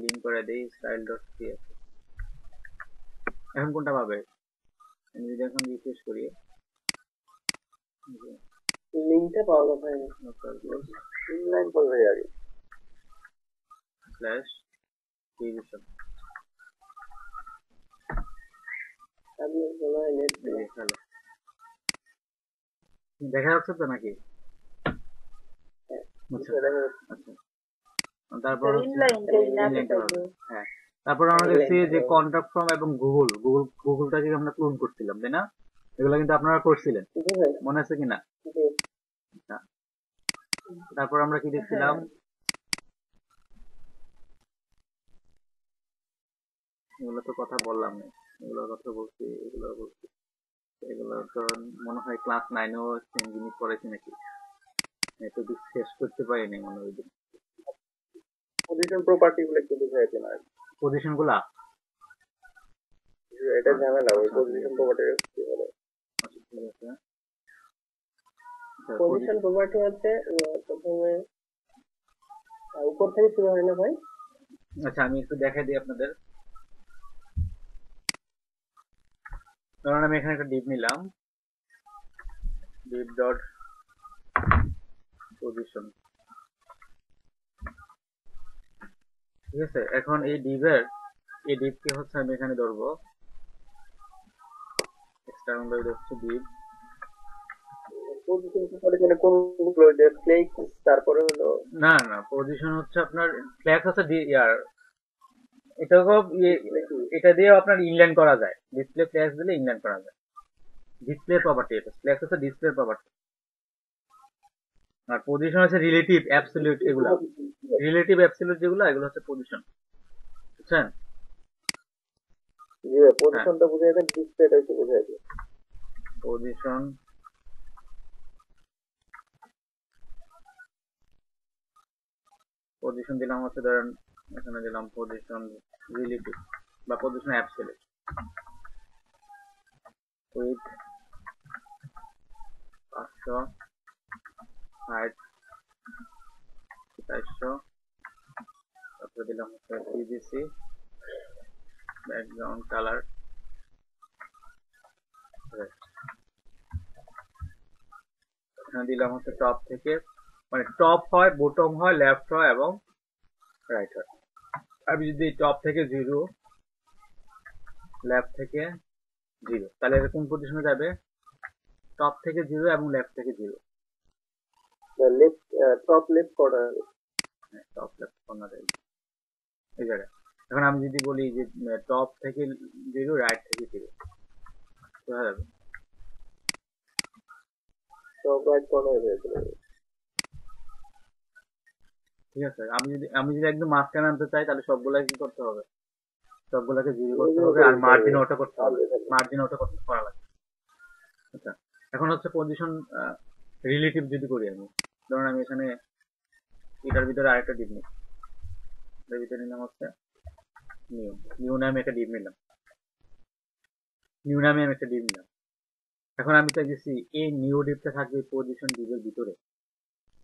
লিঙ্ক করে দিই style.cs। এখন কোনটা পাবে? আমি যদি এখন রিফ্রেশ করি, লিংকটা পাওয়া কথা না, ইনলাইন পাবে আগে। স্ল্যাশ ডিভিশন, আমি মনে হয় নেট হ্যালো, দেখা যাচ্ছে তো নাকি? আচ্ছা আচ্ছা, তারপর হচ্ছে inline-টা হবে। হ্যাঁ, তারপর আমরা দেখছি যে কন্ট্যাক্ট ফর্ম এবং গুগলটাকে আমরা ক্লোন করছিলাম, তাই না? এগুলো কিন্তু আপনারা করছিলেন, মনে আছে কিনা? আচ্ছা, তারপর আমরা কি দেখছিলাম, এগুলো তো কথা বললাম না, এগুলোর কথা বলছি, এগুলো তো মনে হয় ক্লাস 9-এও সেম জিনিস পড়েছি নাকি, এতটুকু শেষ করতে পারিনি মনে হয়। পজিশন প্রপার্টি গুলো একটু বুঝাইতে না, পজিশন গুলা, এটা ঝামেলা, ওই পজিশন প্রপার্টি কি বলে। আচ্ছা ঠিক আছে। পজিশন প্রপার্টি হচ্ছে প্রথমে উপর থেকে শুরু হয় না ভাই? আচ্ছা আমি একটু দেখাই দিই আপনাদের। ধরুন আমি এখানে একটা ডিভ নিলাম, ডিভ ডট পজিশন, ঠিক আছে। এখন এই ডিভকে হচ্ছে আমি এখানে ধরবো, এক্সটার্নাল ভাবে ধরছি ডিভ। পজিশন প্রপার্টি মানে কোনগুলো, যে ফ্লেক্স, তারপরে হলো না না, পজিশন হচ্ছে আপনার ফ্ল্যাক্স আছে ইয়ার, এটাও এটা দিয়েও আপনার ইনলাইন করা যায়, ডিসপ্লে ফ্ল্যাক্স দিলে ইনলাইন করা যায়। ডিসপ্লে প্রপার্টি, এটা ফ্লেক্স হচ্ছে ডিসপ্লে প্রপার্টি। আর পজিশন হচ্ছে রিলেটিভ অ্যাবসলিউট, এগুলা রিলেটিভ অ্যাবসলিউট যেগুলো এগুলো হচ্ছে পজিশন, বুঝছেন? জি ভাই, পজিশনটা বুঝাই দেন, ডিসপ্লেটা একটু বুঝাই দেন। পজিশন পজিশন দিলাম হচ্ছে ধরেন এখানে দিলাম পজিশন রিলেটিভ বা পজিশন অ্যাবসলিউট উইথ 500 হাইট 400, তারপরে দিলাম হচ্ছে পিভিসি ব্যাকগ্রাউন্ড কালার রেড। এখানে দিলাম হচ্ছে টপ থেকে, মানে টপ হয়, বটম হয়, লেফট হয় এবং রাইট হয়। আমি যদি টপ থেকে 0, লেফট থেকে 0, তাহলে এটা কোন পজিশনে যাবে? টপ থেকে 0 এবং লেফট থেকে 0। Left, top left corner. Top left corner এই জায়গায়। এখন আমি যদি বলি যে টপ থেকে 0, রাইট থেকে 0, কোথায় যাবে? টপ রাইট কর্নার হয়ে যাবে। ঠিক আছে, আমি যদি একদম মাঝখানে আনতে চাই তাহলে সবগুলাই কি করতে হবে? সবগুলাকে 0 করতে হবে আর মার্জিন অটো করতে হবে, মার্জিন অটো করতে করা লাগবে। আচ্ছা, এখন হচ্ছে পজিশন রিলেটিভ যদি করি আমি, ধরুন আমি এখানে এটার ভিতরে আরেকটা ডিপ নিই, এটার ভিতরে নিলাম হচ্ছে নিউ নামে একটা ডিপ নিলাম, নিউ নামে আমি একটা ডিপ নিলাম। এখন আমি চাইছি এই নিউ ডিপটা থাকবে পজিশন ডিপের ভিতরে।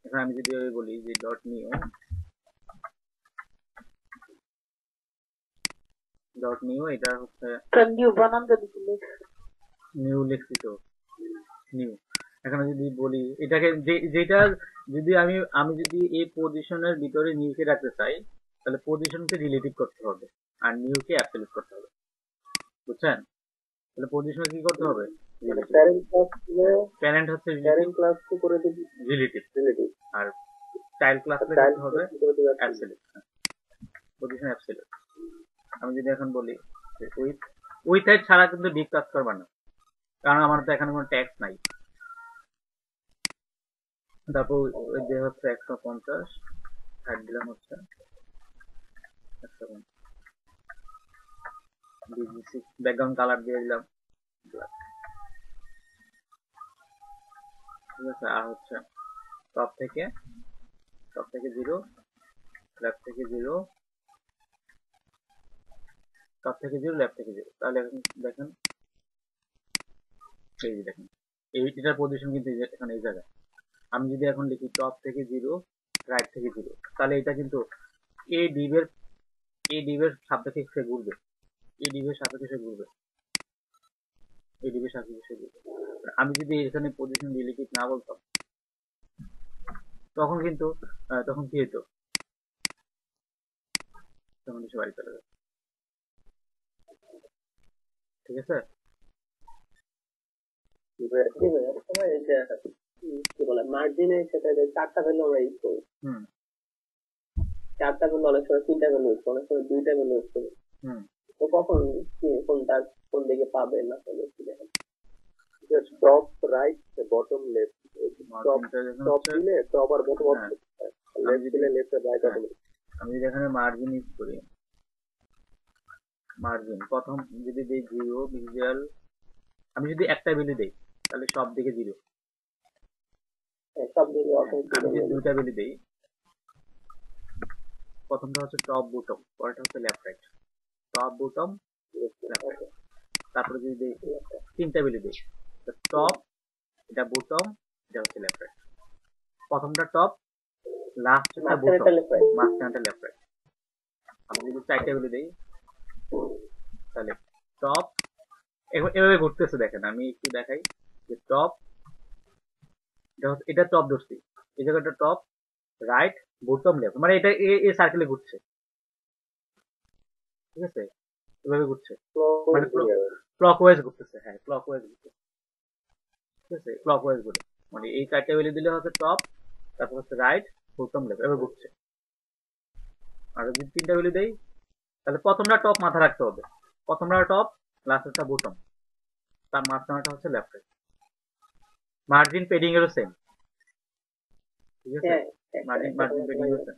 এখন আমি যদি বলি যে ডট নিউ এটা হচ্ছে নিউ বানান যদি নিউ লিখছি তো নিউ। এখানে যদি বলি এটাকে যেটা যদি আমি যদি এই পজিশনের ভিতরে নিউকে রাখতে চাই তাহলে পজিশনকে রিলেটিভ করতে হবে আর নিউকে অ্যাবসলিউট করতে হবে, বুঝছেন? তাহলে পজিশনে কি করতে হবে? প্যারেন্ট হচ্ছে রিলেটিভ আর চাইল্ড ক্লাস করতে হবে অ্যাবসলিউট, পজিশন অ্যাবসলিউট। আমি যদি এখন বলি উইথ হাইট ছাড়া কিন্তু ডিপ কাজ করবে না, কারণ আমার তো এখানে কোনো ট্যাক্স নাই। তারপর যে হচ্ছে 150 হাইট দিলাম হচ্ছে 150, ব্যাকগ্রাউন্ড কালার দিয়ে দিলাম ব্ল্যাক। ঠিক আছে, আর হচ্ছে টপ থেকে 0, লেফট থেকে 0, টপ থেকে 0, লেফট থেকে 0। তাহলে এখন দেখেন এই যে দেখেন এইটার পজিশন কিন্তু এখানে এই জায়গায়। আমি যদি এখন লিখি টপ থেকে 0, রাইট থেকে 0, তাহলে এটা কিন্তু এই ডিবের সাপেক্ষে ঘুরবে, এই ডিবের সাপেক্ষে ঘুরবে, এই ডিবের সাপেক্ষে ঘুরবে। আমি যদি এখানে পজিশন রিলেটিভ না বলতাম তখন কিন্তু তখন কি হতো? তখন কিছু বাড়ি চলে যাবে। ঠিক আছে, কি বলে মার্জিনের সাথে 4টা ভ্যালু আমরা ইউজ করি। 4টা ভ্যালু, অনেক সময় 3টা ভ্যালু ইউজ করি, অনেক সময় 2টা ভ্যালু ইউজ করি। তো কখন কোনটা কোন দিকে পাবে না পাবে দেখেন। Top right bottom left, top দিলে টপ আর বটম অফ, লেফট দিলে লেফট আর রাইট অফ। আমি যদি এখানে মার্জিন ইউজ করি, মার্জিন প্রথম যদি দেই 0 ভিজুয়াল, আমি যদি একটা ভ্যালু দেই তাহলে সব দিকে 0, সব দিকে। আমি যদি দুইটা ভ্যালু দেই, প্রথমটা হচ্ছে টপ বটম, পরেরটা হচ্ছে left right, top bottom left right. তারপরে যদি দেই 3টা ভ্যালু দেই, টপ, এটা বটম, এটা হচ্ছে লেফট রাইট। প্রথমটা টপ, লাস্টটা বটম, মাঝখানটা লেফট রাইট। আমি যদি 4টা ভ্যালু দেই তাহলে টপ, এভাবে ঘুরতেছে দেখেন। আমি একটু দেখাই যে টপ, এটা টপ ধরছি, এই জায়গাটা টপ, রাইট, বটম, লেফট, মানে এটা এই সার্কেলে ঘুরছে। ঠিক আছে, এভাবে ঘুরছে, মানে ক্লকওয়াইজ ঘুরতেছে। হ্যাঁ, ক্লকওয়াইজ ঘুরতেছে। ঠিক আছে, ক্লকওয়াইজ ঘুরে, মানে এই 4টা ভ্যালু দিলে হচ্ছে টপ, তারপর হচ্ছে রাইট, বটম, লেফট, এভাবে ঘুরছে। আর যদি 3টা ভ্যালু দেই তাহলে প্রথমটা টপ মাথা রাখতে হবে, প্রথমটা টপ, লাস্টেরটা বটম, তার মাঝখানেটা হচ্ছে লেফট রাইট। মার্জিন পেডিং এরও সেম, ঠিক আছে? হ্যাঁ মার্জিন পেডিং এরও সেম।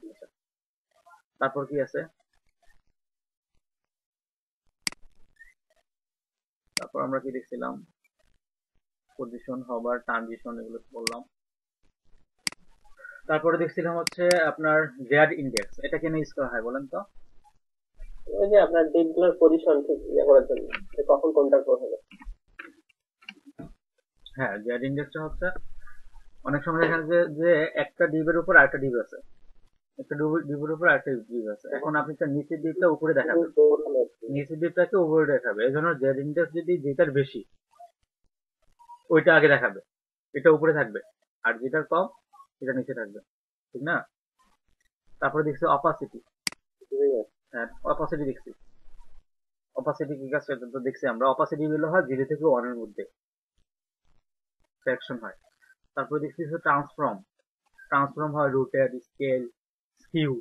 তারপর কি আছে? তারপর আমরা কি দেখছিলাম? পজিশন, হবার, ট্রানজিশন, এগুলো বললাম। তারপরে দেখছিলাম হচ্ছে আপনার জেড ইন্ডেক্স। এটা কেন ইউজ করা হয় বলেন তো? ওই যে আপনার ডিপগুলোর পজিশন ঠিক ইয়ে করার জন্য, যে কখন কোনটা হবে। হ্যাঁ, জেড ইন্ডেক্সটা হচ্ছে অনেক সময় দেখা যায় যে একটা ডিপের উপর আরেকটা ডিপ আছে, একটা ডিপের উপর আরেকটা ডিপ আছে। এখন আপনি তার নিচের ডিপটা উপরে দেখাবেন, নিচের ডিপটাকে উপরে দেখাবে। এই জন্য জেড ইন্ডেক্স যদি যেটার বেশি ওইটা আগে দেখাবে, এটা উপরে থাকবে, আর যেটার কম এটা নিচে থাকবে, ঠিক না? তারপরে দেখছি অপাসিটি। হ্যাঁ, অপাসিটি দেখছি। অপাসিটি কি কাজ করে তো দেখছি আমরা। অপাসিটি গুলো হয় 0 থেকে 1 এর মধ্যে ফ্র্যাকশন হয়। তারপরে দেখছি ট্রান্সফর্ম। ট্রান্সফর্ম হয় রোটেট, স্কেল, স্কিউ।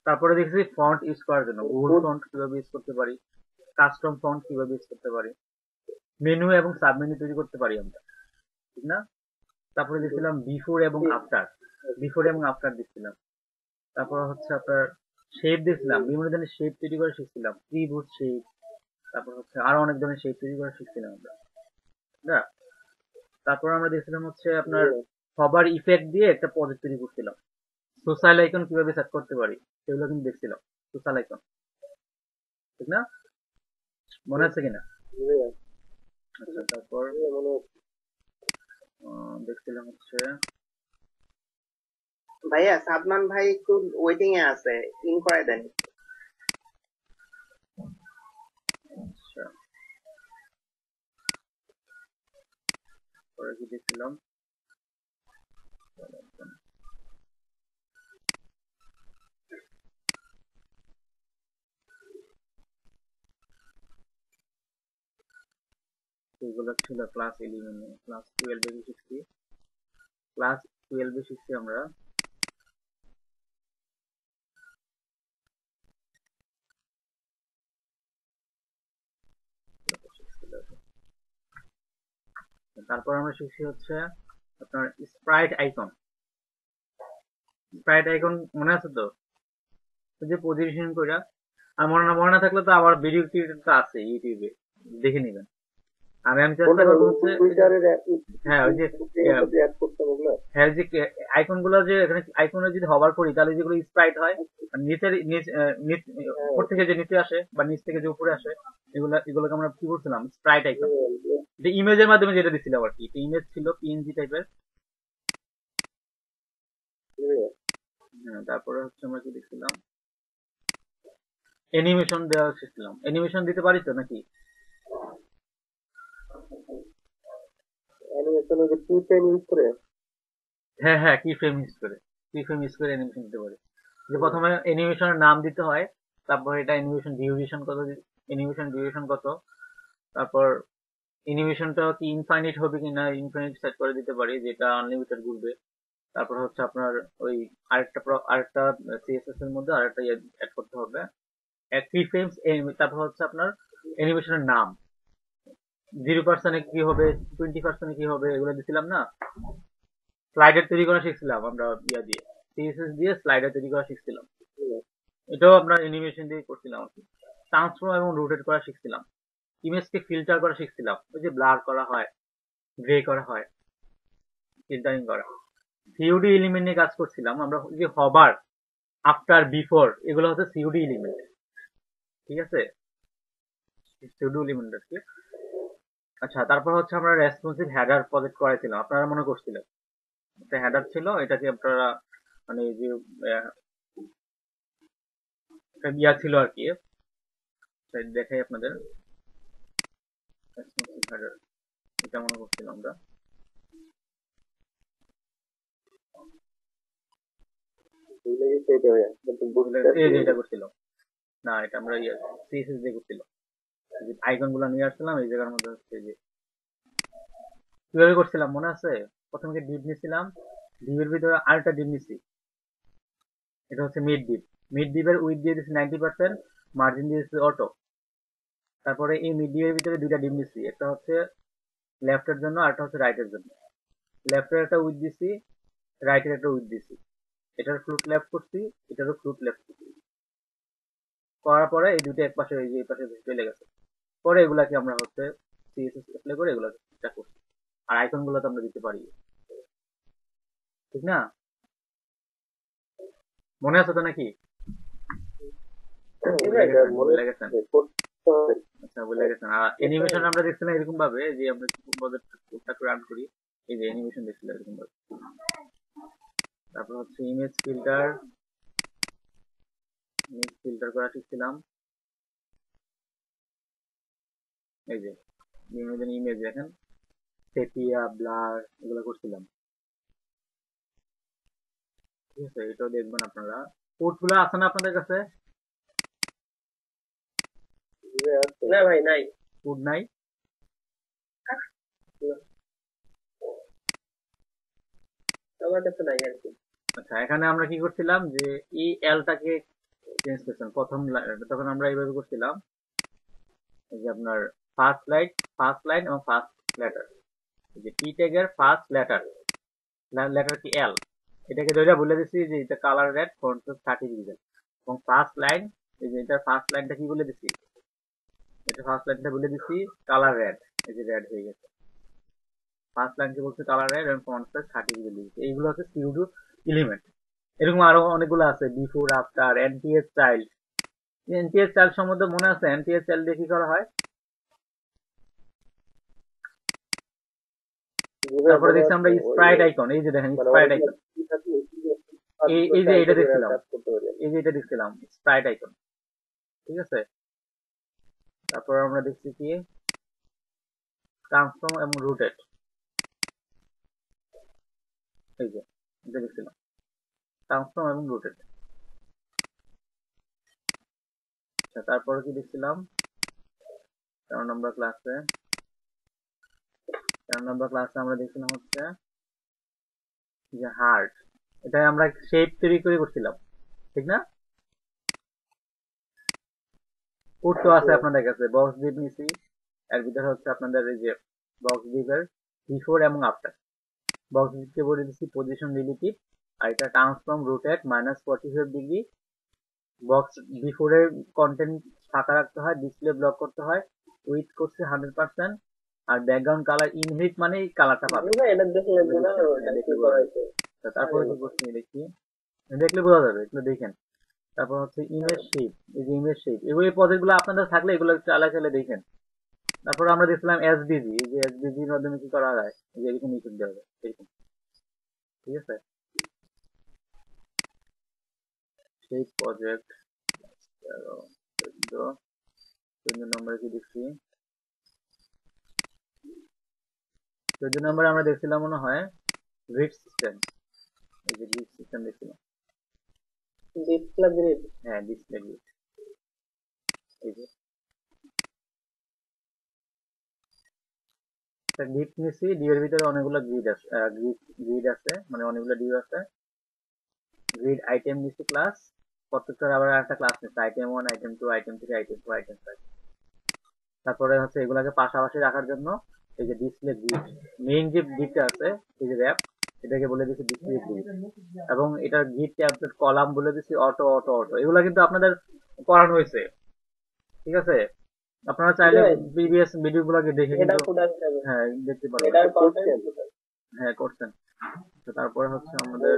তারপরে দেখছি ফন্ট ইউজ করার জন্য বোল্ড ফন্ট কিভাবে ইউজ করতে পারি, কাস্টম ফন্ট কিভাবে ইউজ করতে পারি, মেনু এবং সাবমেনু তৈরি করতে পারি আমরা, ঠিক না? তারপরে দেখছিলাম বিফোর এবং আফটার। বিফোর এবং আফটার দেখছিলাম। তারপর হচ্ছে আপনার শেপ দেখছিলাম, বিভিন্ন ধরনের শেপ তৈরি করে শিখছিলাম, ত্রিভুজ শেপ। তারপর হচ্ছে আরো অনেক ধরনের শেপ তৈরি করে শিখছিলাম আমরা, না? তারপর আমরা দেখছিলাম হচ্ছে আপনার হবার ইফেক্ট দিয়ে একটা প্রজেক্ট তৈরি করছিলাম। সোশ্যাল আইকন কিভাবে সেট করতে পারি সেগুলো কিন্তু দেখছিলাম। সোশ্যাল আইকন, ঠিক না? মনে আছে কিনা? আচ্ছা, তারপর দেখছিলাম হচ্ছে ভাইয়া সাদমান ভাই একটু ওয়েটিং এ আছে, ইন করাই দেন। আচ্ছা, পরে কি দেখছিলাম? এগুলো ছিল ক্লাস 11 এ। ক্লাস 12 এ শিখছি। ক্লাস 12 এ শিখছি আমরা তারপর আমরা শিখছি হচ্ছে আপনার স্প্রাইট আইকন। স্প্রাইট আইকন মনে আছে তো? ওই যে পজিশন করে, আর মনে না থাকলে তো আবার ভিডিও টিউটোরিয়াল আছে ইউটিউবে, দেখে নেবেন। আমি চেষ্টা করবো হচ্ছে হ্যাঁ ওই যে হ্যাঁ যে আইকন গুলো যে এখানে আইকনে যদি হবার করি তাহলে যেগুলো স্প্রাইট হয়, আর নিচের উপর থেকে যে নিচে আসে বা নিচ থেকে যে উপরে আসে, এগুলোকে আমরা কি বলছিলাম? Sprite icon. যে ইমেজের মাধ্যমে যেটা দিচ্ছিলাম আর কি, ইমেজ ছিল পিএনজি টাইপের। হ্যাঁ, তারপরে হচ্ছে আমরা কি দেখছিলাম? অ্যানিমেশন দেওয়া শিখছিলাম। অ্যানিমেশন দিতে পারি তো নাকি? হ্যাঁ হ্যাঁ, কি ফ্রেম ইউজ করে, কি ফ্রেম ইউজ করে অ্যানিমেশন দিতে পারি। যে প্রথমে অ্যানিমেশনের নাম দিতে হয়, তারপর এটা অ্যানিমেশন ডিউরেশন কত, অ্যানিমেশন ডিউরেশন কত, তারপর অ্যানিমেশনটা কি ইনফাইনাইট হবে কিনা ইনফাইনাইট সেট করে দিতে পারি, যেটা আনলিমিটেড ঘুরবে। তারপর হচ্ছে আপনার ওই আরেকটা সিএসএস এর মধ্যে আরেকটা অ্যাড করতে হবে, কি ফ্রেমস। তারপর হচ্ছে আপনার অ্যানিমেশনের নাম, 0% কি হবে, 20% কি হবে, এগুলো দিছিলাম না। স্লাইডার তৈরি করা শিখছিলাম আমরা ইয়া দিয়ে, সিএসএস দিয়ে স্লাইডার তৈরি করা শিখছিলাম। এটাও আপনার অ্যানিমেশন দিয়ে করছিলাম আর কি। ট্রান্সফর্ম এবং রোটেট করা শিখছিলাম। ইমেজকে ফিল্টার করা শিখছিলাম, ওই যে ব্লার করা হয়, গ্রে করা হয়, ফিল্টারিং করা। সিওডি এলিমেন্ট নিয়ে কাজ করছিলাম আমরা। যে হবার, আফটার, বিফোর, এগুলো হচ্ছে সিওডি এলিমেন্ট, ঠিক আছে? সিওডি এলিমেন্ট আর কি। আচ্ছা, তারপর হচ্ছে আমরা রেসপন্সিভ হেডার প্রজেক্ট করাইছিলাম, আপনারা মনে করছিলেন। একটা হেডার ছিল, এটাকে আপনারা মানে যে একটা ইয়া ছিল আর কি, দেখাই আপনাদের। রেসপন্সিভ হেডার এটা মনে করছিলাম আমরা। এটা করছিলাম না, এটা আমরা সিএসএস দিয়ে করছিলাম। আইকন গুলো নিয়ে আসছিলাম এই জায়গার মধ্যে হচ্ছে যে কিভাবে করছিলাম মনে আছে? প্রথমে ডিপ নিয়েছিলাম, ডিপের ভিতরে আরেকটা ডিপ নিছি, এটা হচ্ছে মিড ডিপ। মিড ডিপের উইথ দিয়ে দিচ্ছি 90%, মার্জিন দিয়ে দিচ্ছি অটো। তারপরে এই মিডিয়ার ভিতরে দুইটা ডিম দিচ্ছি, একটা হচ্ছে লেফটের জন্য আর একটা হচ্ছে রাইটের জন্য। লেফটের একটা উইথ দিছি, রাইটের একটা উইথ দিছি। এটার ফ্লুট লেফট করছি, এটারও ফ্লুট লেফট করছি। করার পরে এই দুটো এক পাশে এই যে এই পাশে চলে গেছে। পরে এগুলাকে আমরা হচ্ছে সিএসএস অ্যাপ্লাই করে এগুলো ঠিকঠাক করছি। আর আইকন গুলো তো আমরা দিতে পারি, ঠিক না? মনে আছে তো নাকি? ভুলে গেছেন? আচ্ছা, ভুলে গেছেন। আর অ্যানিমেশন আমরা দেখছিলাম এরকম ভাবে যে আমরা কোডটা রান করি, এই যে অ্যানিমেশন দেখছিলাম এরকম ভাবে। তারপর হচ্ছে ইমেজ ফিল্টার করা শিখছিলাম। এই যে ইমেজ দেখেন, সেপিয়া, ব্লার এগুলো করছিলাম। ঠিক আছে, এটাও দেখবেন আপনারা। কোড গুলো আছে না আপনাদের কাছে? না ভাই নাই, কোড নাই? আমার কাছে নাই আর কি। আচ্ছা, এখানে আমরা কি করছিলাম যে এই এলটাকে চেঞ্জ করছিলাম প্রথম তখন আমরা এইভাবে করছিলাম, এই যে আপনার ফার্স্ট লাইন এবং ফার্স্ট লেটার, এই যে টি ট্যাগের ফার্স্ট লেটার কি এল, এটাকে ধরে বলে দিচ্ছি যে এটা কালার রেড ফন্ট 30 ডিগ্রি, এবং ফার্স্ট লাইন, এই যে এটা ফার্স্ট লাইনটা কি বলে দিচ্ছি, এটা ফার্স্ট লাইনটা বলে দিচ্ছি কালার রেড, এই যে রেড হয়ে গেছে। ফার্স্ট লাইনকে বলছে কালার রেড এবং ফন্ট সাইজ 30 ডিগ্রি দিয়েছে। এইগুলো হচ্ছে সিউডো এলিমেন্ট। এরকম আরো অনেকগুলো আছে, before, after, NTS child. NTS child সম্বন্ধে মনে আছে? এনটিএস চাইল্ড দিয়ে কি করা হয়? তারপরে দেখছি আমরা স্প্রাইট আইকন, এই যে দেখেন স্প্রাইট আইকন, এই যে এটা দেখছিলাম, এই যে এটা দেখছিলাম স্প্রাইট আইকন, ঠিক আছে। তারপর আমরা দেখছি কি ট্রান্সফর্ম এবং রুটেট, এই যে এটা দেখছিলাম ট্রান্সফর্ম এবং রুটেট। আচ্ছা, তারপরে কি দেখছিলাম 13 নম্বর ক্লাসে আমরা দেখছিলাম হচ্ছে যে হার্ট, এটা আমরা শেপ তৈরি করে করছিলাম, ঠিক না? কোড তো আছে আপনাদের কাছে, বক্স ডিপ নিছি, এর ভিতরে হচ্ছে আপনাদের এই যে বক্স ডিপের বিফোর এবং আফটার। বক্স ডিপকে বলে দিচ্ছি পজিশন রিলেটিভ, আর এটা transform rotate -45 degree. Box before এর কন্টেন্ট ফাঁকা রাখতে হয়, ডিসপ্লে ব্লক করতে হয়, উইথ করছে 100%, আর ব্যাকগ্রাউন্ড কালার ইনহিট মানে এই কালারটা পাবে। তারপরে কি করছি দেখি, দেখলে বোঝা যাবে, এগুলো দেখেন। তারপর হচ্ছে ইমেজ শেপ, এই যে ইমেজ শেপ, এই প্রজেক্ট গুলো আপনাদের থাকলে এগুলো চালা দেখেন। তারপর আমরা দেখছিলাম এসবিজি, এই যে এসবিজি এর মাধ্যমে কি করা যায়, এই যে এরকম ইউটিউব দেওয়া যায় এরকম, ঠিক আছে। সেই প্রজেক্ট 14 নম্বরে কি দেখছি, 14 নম্বরে আমরা দেখছিলাম মনে হয় গ্রিড সিস্টেম, এই যে গ্রিড সিস্টেম দেখছিলাম। ডিসপ্লে গ্রিড, হ্যাঁ ডিসপ্লে গ্রিড, এই যে গ্রিড নিছি, ডিএর ভিতরে অনেকগুলো গ্রিড আছে, মানে অনেকগুলো ডিউ আছে। গ্রিড আইটেম নিছি ক্লাস, প্রত্যেকটার আবার একটা ক্লাস নিচ্ছে, item 1, item 2, item 3, item 4, item 5। তারপরে হচ্ছে এগুলাকে পাশাপাশি রাখার জন্য এই যে ডিসপ্লে গ্রিড, মেইন যে গ্রিডটা আছে এই যে র্যাপ, এটাকে বলে দিচ্ছি ডিসপ্লে গ্রিড, এবং এটার গ্রিড ট্যাবলেট কলাম বলে দিচ্ছি অটো অটো অটো। এগুলা কিন্তু আপনাদের করানো হয়েছে, ঠিক আছে। আপনারা চাইলে প্রিভিয়াস ভিডিও গুলোকে দেখে কিন্তু হ্যাঁ দেখতে পারবেন। হ্যাঁ করছেন। তারপরে হচ্ছে আমাদের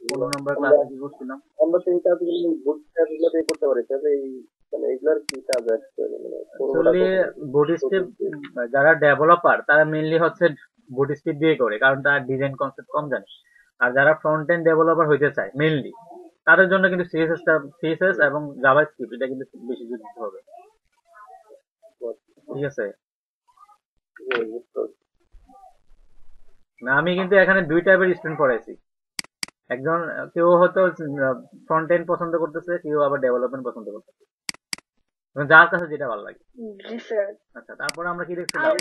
15 নম্বর ক্লাসে কি করছিলাম, আমরা তো এই কাজগুলো বুটস্ট্র্যাপ গুলো দিয়ে করতে পারি, তবে এই মানে এগুলোর কি কাজ আছে? অ্যাকচুয়ালি বুটস্ট্র্যাপ যারা ডেভেলপার তারা মেইনলি হচ্ছে বুটস্ট্র্যাপ দিয়ে করে, কারণ তারা ডিজাইন কনসেপ্ট কম জানে। আর যারা ফ্রন্ট এন্ড ডেভেলপার হইতে চায় মেইনলি, তাদের জন্য কিন্তু সিএসএস এবং জাভাস্ক্রিপ্ট এটা কিন্তু বেশি জোর দিতে হবে, ঠিক আছে। না, আমি কিন্তু এখানে দুই টাইপের স্টুডেন্ট পড়াইছি। একজন কেউ হয়তো ফ্রন্ট এন্ড পছন্দ করতেছে, কেউ আবার ডেভেলপমেন্ট পছন্দ করতেছে, যার কাছে যেটা ভালো লাগে। আচ্ছা, তারপর আমরা কি দেখছিলাম,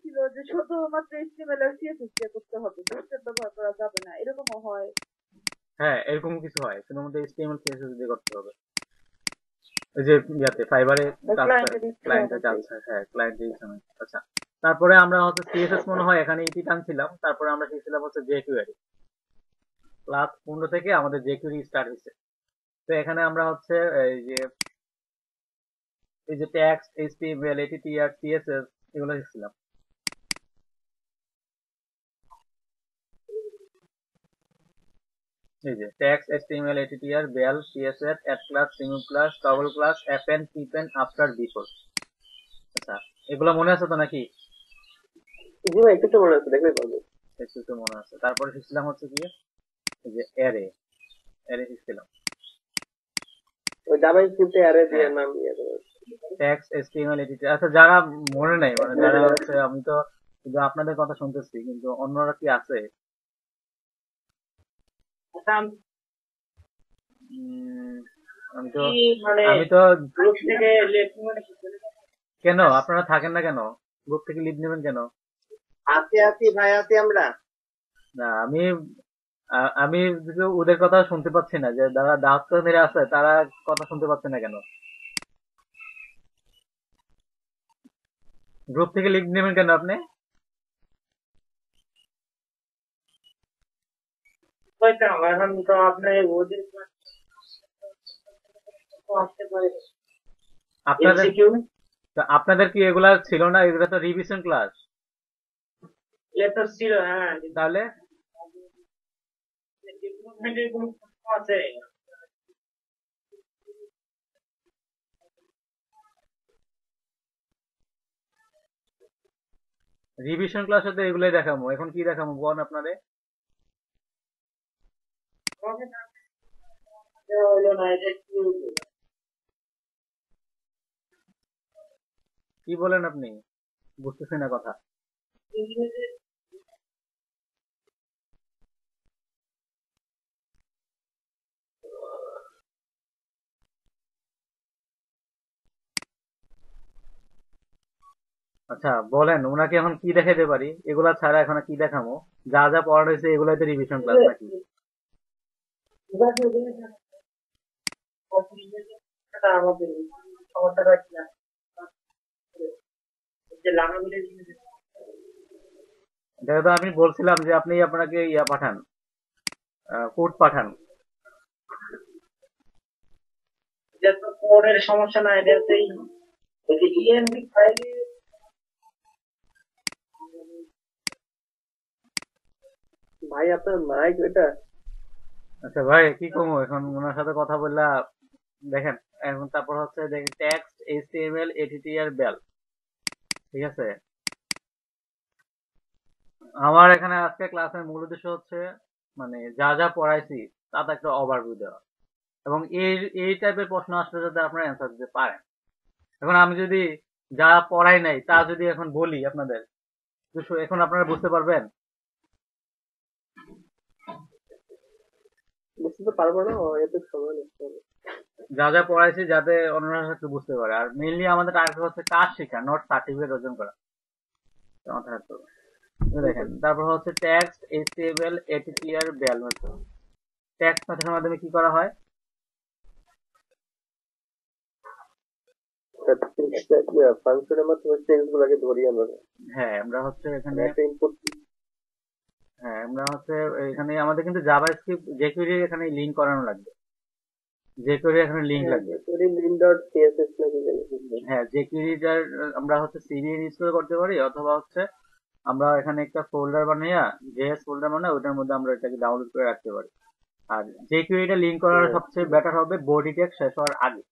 ছিল যে শুধুমাত্র HTML আর CSS দিয়ে করতে হবে, বুটস্ট্র্যাপ ব্যবহার করা যাবে না, এরকমও হয়। হ্যাঁ এরকম কিছু হয়, শুধুমাত্র HTML CSS দিয়ে করতে হবে। ওই যে ইয়াতে ফাইবারে কাজ করে, ক্লায়েন্টের ইচ্ছা ক্লায়েন্টের কাজ, হ্যাঁ ক্লায়েন্টের ইচ্ছা। আচ্ছা, তারপরে আমরা হচ্ছে সিএসএস মনে হয় এখানে ইটি টানছিলাম, তারপরে আমরা শিখছিলাম হচ্ছে জেকিউআরি। ক্লাস 15 থেকে আমাদের জেকিউআরি স্টার্ট হয়েছে। তো এখানে আমরা হচ্ছে এই যে ট্যাক্স, এইচটিএমএল, এটিটিআর, সিএসএস এগুলো শিখছিলাম। এই যে text, HTML, ATTR, val, CSS, add class, remove class, toggle class, append, prepend, after, before. আচ্ছা, এগুলো মনে আছে তো নাকি? জি ভাই, একটু মনে আছে, দেখলে পারবো। একটু একটু মনে আছে। তারপরে শিখছিলাম হচ্ছে কি, এই যে অ্যারে, অ্যারে শিখছিলাম। ওই জাভা স্ক্রিপ্টে অ্যারে দিয়ে হ্যাঁ। নাম ইয়ে করে। Text, HTML, ATTR. আচ্ছা, যারা মনে নাই, মানে যারা হচ্ছে, আমি তো কিন্তু আপনাদের কথা শুনতেছি, কিন্তু অন্যরা কি আছে? আচ্ছা, আমি তো মানে আমি তো গ্রুপ থেকে মানে কেন আপনারা থাকেন না কেন? গ্রুপ থেকে লিভ নেবেন কেন? আছি ভাই, আছি আমরা। না, আমি কিন্তু ওদের কথা শুনতে পাচ্ছি না, যে যারা দায়িত্ব মেরে আছে তারা কথা শুনতে পাচ্ছে না কেন? গ্রুপ থেকে লিভ নেবেন কেন আপনি? কইতাম, এখন তো আপনি ওদের আসতে পারে আপনাদের এমসিকিউ আপনাদের কি এগুলা ছিল না? এগুলা তো রিভিশন ক্লাস। লেটার ছিল। হ্যাঁ, তাহলে ডেভেলপমেন্টের কোনো প্রশ্ন আছে? রিভিশন ক্লাসে তো এগুলাই দেখাবো। এখন কি দেখাবো বল আপনারে? হইলো না, এটা কি হইলো? কি বলেন আপনি? বুঝতেছি না কথা। আচ্ছা বলেন, ওনাকে এখন কি দেখাইতে পারি? এগুলা ছাড়া এখন আর কি দেখাবো? যা যা পড়ানো হয়েছে এগুলাই তো রিভিশন ক্লাস নাকি? এটা আমাদের সমস্যাটা কি না? যে লাগামিলে এটা তো আমি বলছিলাম যে আপনি আপনাকে ইয়া পাঠান, কোড পাঠান। এটা তো কোডের সমস্যা না, এটা হচ্ছে ওই যে ইএনভি ফাইলে ভাই আপনার মাইক এটা আচ্ছা ভাই, কি করবো এখন ওনার সাথে কথা বললা? দেখেন, এখন তারপর হচ্ছে দেখেন টেক্সট, এইচটিএমএল, এটিটিআর, বেল। ঠিক আছে, আমার এখানে আজকে ক্লাসের মূল উদ্দেশ্য হচ্ছে মানে যা যা পড়াইছি তাতে একটা ওভারভিউ দেওয়া, এবং এই এই টাইপের প্রশ্ন আসলে যাতে আপনারা অ্যান্সার দিতে পারেন। এখন আমি যদি যা পড়াই নাই তা যদি এখন বলি আপনাদের, তো এখন আপনারা বুঝতে পারবেন? বুঝতে তো পারবো না, এত সময় লাগতে হবে। যা যা পড়াইছি যাতে অন্যরা একটু বুঝতে পারে। আর মেইনলি আমাদের টার্গেট হচ্ছে কাজ শেখা, নট সার্টিফিকেট অর্জন করা। তো মাথায় রাখতে হবে। তো দেখেন, তারপর হচ্ছে text, HTML, ATTR, val method. Text মেথডের মাধ্যমে কি করা হয়? ফাংশনের মাধ্যমে টেক্সট গুলাকে ধরি আমরা। হ্যাঁ, আমরা হচ্ছে এখানে একটা ইনপুট হ্যাঁ আমরা হচ্ছে এখানে আমাদের কিন্তু জাভাস্ক্রিপ্ট jQuery এখানে লিংক করানো লাগবে। jQuery এখানে লিংক লাগবে। link.css নাকি জানি। হ্যাঁ, jQuery টার আমরা হচ্ছে সিডি ইনস্টল করতে পারি, অথবা হচ্ছে আমরা এখানে একটা ফোল্ডার বানাইয়া জেএস ফোল্ডার বানাই ওটার মধ্যে আমরা এটাকে ডাউনলোড করে রাখতে পারি। আর jQuery টা লিংক করার সবচেয়ে বেটার হবে বডি ট্যাগ শেষ হওয়ার আগে।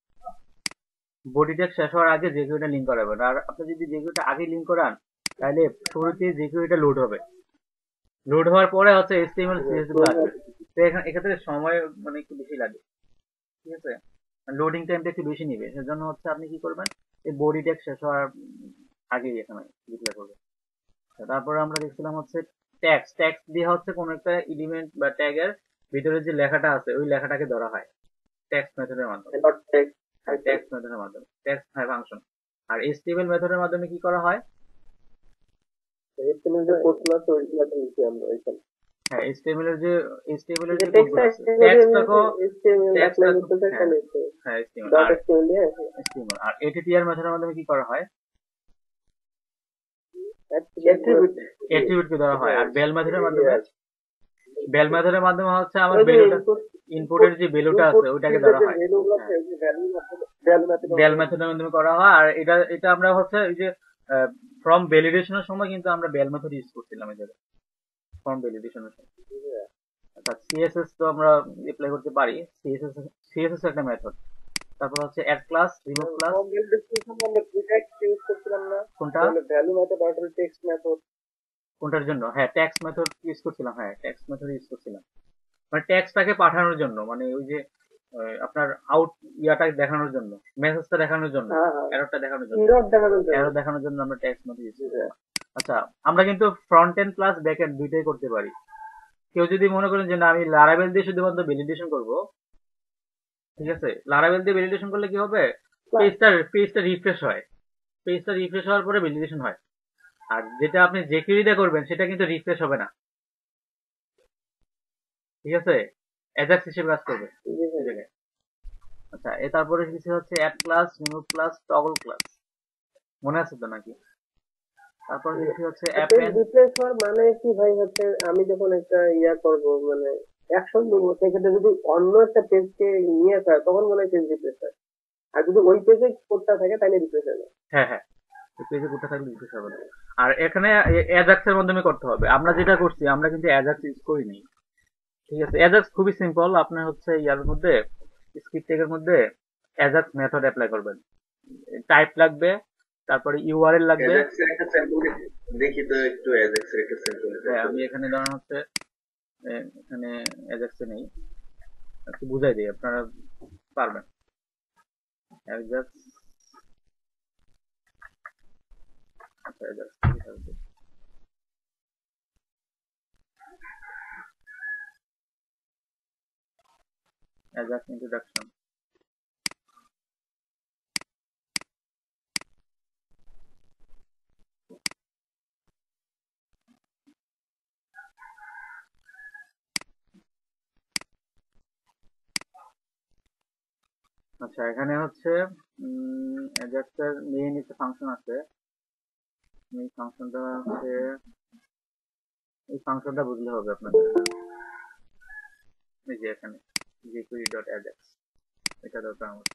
বডি ট্যাগ শেষ হওয়ার আগে jQuery টা লিংক করাবেন। আর আপনি যদি jQuery টা আগে লিংক করান তাহলে শুরুতে jQuery টা লোড হবে। লোড হওয়ার পরে হচ্ছে HTML CSS গুলো আসবে। তো এক্ষেত্রে সময় মানে একটু বেশি লাগে। ঠিক আছে, লোডিং টাইমটা একটু বেশি নিবে। সেজন্য হচ্ছে আপনি কি করবেন, এই বডি ট্যাগ শেষ হওয়ার আগেই এখানে ডিক্লেয়ার করবেন। তারপরে আমরা দেখছিলাম হচ্ছে ট্যাক্স। ট্যাক্স দিয়ে হচ্ছে কোন একটা এলিমেন্ট বা ট্যাগের ভিতরে যে লেখাটা আছে ওই লেখাটাকে ধরা হয় ট্যাক্স মেথডের মাধ্যমে। ট্যাক্স মেথডের মাধ্যমে ট্যাক্স ফাংশন। আর HTML মেথডের মাধ্যমে কি করা হয়? HTML যে কোডগুলো আছে ওইগুলোকে লিখি আমরা এখানে। হ্যাঁ HTML এর যে HTML এর যে যে টেক্সট কোডগুলো আছে টেক্সটটাকে অ্যাপ্লাই টেক্সটটাকে করতে চাই হ্যাঁ তাহলে হ্যাঁ HTML ডট আর এসটিএমএল দিয়ে HTML আর ATTR মেথডের মাধ্যমে কি করা হয় অ্যাট্রিবিউট অ্যাট্রিবিউট কে ধরা হয় আর বেল মেথডের মাধ্যমে হচ্ছে আমার ওই যে ভ্যালুটা ইনপুট ইনপুটের যে ভ্যালুটা আছে ওইটাকে ধরা হয় ভ্যালুগুলো আছে হ্যাঁ ওই যে value method value method val মেথডের মাধ্যমে করা হয় আর এটা এটা আমরা হচ্ছে এই যে ফর্ম ভ্যালিডেশনের সময় কিন্তু আমরা বেল মেথড ইউজ করছিলাম এই জায়গায় ফর্ম ভ্যালিডেশনের সময় আচ্ছা সিএসএস তো আমরা অ্যাপ্লাই করতে পারি সিএসএস একটা মেথড তারপর হচ্ছে add class remove class form build description আমরা প্রিটেক্সট ইউজ করছিলাম না কোনটা তাহলে ভ্যালু মেথড আর টেক্সট মেথড কোনটার জন্য হ্যাঁ ট্যাক্স মেথড ইউজ করছিলাম হ্যাঁ ট্যাক্স মেথড ইউজ করছিলাম মানে ট্যাক্সটাকে পাঠানোর জন্য মানে ওই যে আপনার আউট ইয়াটা দেখানোর জন্য মেসেজটা দেখানোর জন্য হ্যাঁ হ্যাঁ এররটা দেখানোর জন্য ইরর দেখানোর জন্য এরর দেখানোর জন্য আমরা ট্যাক্স মেথড ইউজ করি আচ্ছা আমরা কিন্তু front end plus back end দুইটাই করতে পারি কেউ যদি মনে করেন যে না আমি লারাভেল দিয়ে শুধুমাত্র ভ্যালিডেশন করব ঠিক আছে লারাভেল দিয়ে ভ্যালিডেশন করলে কি হবে পেজটা রিফ্রেশ হয় পেজটা রিফ্রেশ হওয়ার পরে ভ্যালিডেশন হয় আর যেটা আপনি যে query দিয়ে করবেন সেটা কিন্তু রিফ্রেশ হবে না ঠিক আছে অ্যাজাক্স হিসেবে কাজ করবে এই জায়গায়। আচ্ছা তারপরে কিছু হচ্ছে add class remove class toggle class মনে আছে তো নাকি তারপর কিছু হচ্ছে অ্যাপেন্ড রিপ্লেস হওয়ার মানে কি ভাই হচ্ছে আমি যখন একটা ইয়া করব মানে অ্যাকশন দেবো সেক্ষেত্রে যদি অন্য একটা পেজকে নিয়ে যায় তখন মনে হয় পেজ রিপ্লেস হয় আর যদি ওই পেজে কোডটা থাকে তাহলে রিপ্লেস হয় না হ্যাঁ হ্যাঁ পেজে কোডটা থাকলে রিফ্রেশ হবে না আর এখানে অ্যাজাক্স এর মাধ্যমে করতে হবে আমরা যেটা করছি আমরা কিন্তু অ্যাজাক্স ইউজ করিনি ঠিক আছে অ্যাজাক্স খুবই সিম্পল আপনার হচ্ছে ইয়ার মধ্যে স্ক্রিপ্ট ট্যাগের মধ্যে অ্যাজাক্স মেথড অ্যাপ্লাই করবেন টাইপ লাগবে তারপরে ইউআরএল লাগবে অ্যাজাক্স এর একটা স্যাম্পল দেখি তো একটু অ্যাজাক্স এর একটা স্যাম্পল হ্যাঁ আমি এখানে ধরেন হচ্ছে এখানে অ্যাজাক্সে নেই একটু বুঝাই দিই আপনারা পারবেন অ্যাজাক্স আচ্ছা অ্যাজাক্স অ্যাজাক্স ইন্ট্রোডাকশন আচ্ছা এখানে হচ্ছে অ্যাজাক্স এর মেইন একটা ফাংশন আছে এই ফাংশনটা হচ্ছে এই ফাংশনটা বুঝলে হবে আপনাদের এই যে এখানে jQuery.ajax এটা দরকার আমার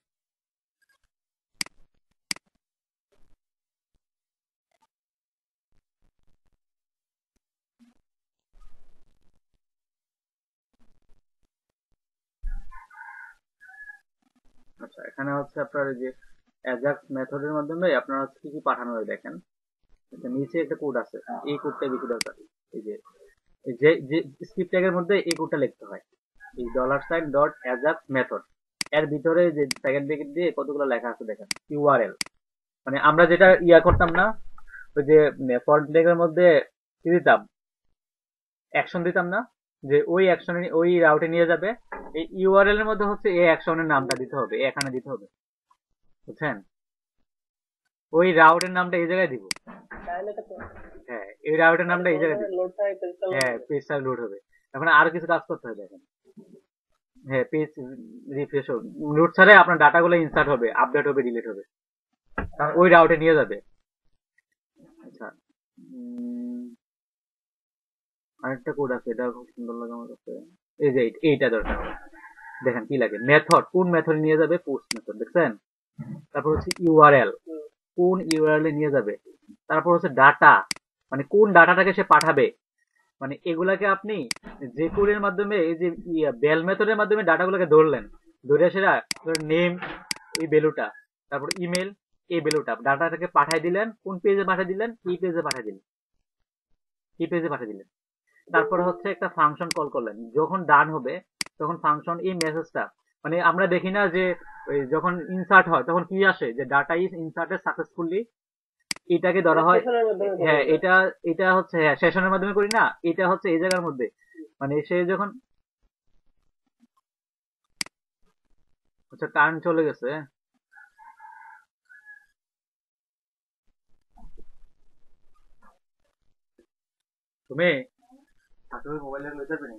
আচ্ছা এখানে হচ্ছে আপনার এই যে অ্যাজাক্স মেথডের মাধ্যমে আপনারা হচ্ছে কি কি পাঠানো হয় দেখেন আচ্ছা নিচে একটা কোড আছে এই কোডটা বেশি দরকার এই যে যে স্ক্রিপ্ট ট্যাগের মধ্যে এই কোডটা লিখতে হয় এই $.ajax মেথড এর ভিতরে যে সেকেন্ড ব্র্যাকেট দিয়ে কতগুলো লেখা আছে দেখেন ইউআরএল মানে আমরা যেটা ইয়া করতাম না ওই যে ফরম্যাট ট্যাগের মধ্যে কি দিতাম অ্যাকশন দিতাম না যে ওই অ্যাকশনে ওই রাউটে নিয়ে যাবে এই ইউআরএল এর মধ্যে হচ্ছে এই অ্যাকশনের নামটা দিতে হবে এখানে দিতে হবে বুঝছেন ওই রাউটের নামটা এই জায়গায় দিব তাহলে তো হ্যাঁ এই রাউটের নামটা এই জায়গায় দিব লোড হয় পেজটা হ্যাঁ পেজটা লোড হবে এখন আরো কিছু কাজ করতে হবে দেখেন হ্যাঁ পেজ রিফ্রেশ হবে লোড ছাড়াই আপনার ডাটাগুলো ইনসার্ট হবে আপডেট হবে ডিলিট হবে কারণ ওই রাউটে নিয়ে যাবে আচ্ছা আরেকটা কোড আছে এটা খুব সুন্দর লাগে আমার কাছে এই যে এইটা দরকার দেখেন কি লাগে মেথড কোন মেথড নিয়ে যাবে পোস্ট মেথড দেখছেন তারপর হচ্ছে ইউআরএল কোন ইউআরএল এ নিয়ে যাবে তারপর হচ্ছে ডাটা মানে কোন ডাটাটাকে সে পাঠাবে মানে এগুলাকে আপনি যে কোডের মাধ্যমে এই যে বেল মেথডের মাধ্যমে ডাটাগুলোকে ধরলেন ধরে সেটা নেম এই ভ্যালুটা তারপর ইমেল এই ভ্যালুটা ডাটাটাকে পাঠিয়ে দিলেন কোন পেজে পাঠিয়ে দিলেন এই পেজে পাঠিয়ে দিলেন এই পেজে পাঠিয়ে দিলেন তারপর হচ্ছে একটা ফাংশন কল করলেন যখন ডান হবে তখন ফাংশন এই মেসেজটা মানে আমরা দেখি না যে যখন ইনসার্ট হয় তখন কি আসে যে ডাটা ইজ ইনসার্টেড সাকসেসফুলি এটাকে ধরা হয় হ্যাঁ এটা এটা হচ্ছে হ্যাঁ সেশনের মাধ্যমে করি না এটা হচ্ছে এই জায়গার মধ্যে মানে সে যখন আচ্ছা টার্ন চলে গেছে তুমি তুমি মোবাইলে লইতে পারি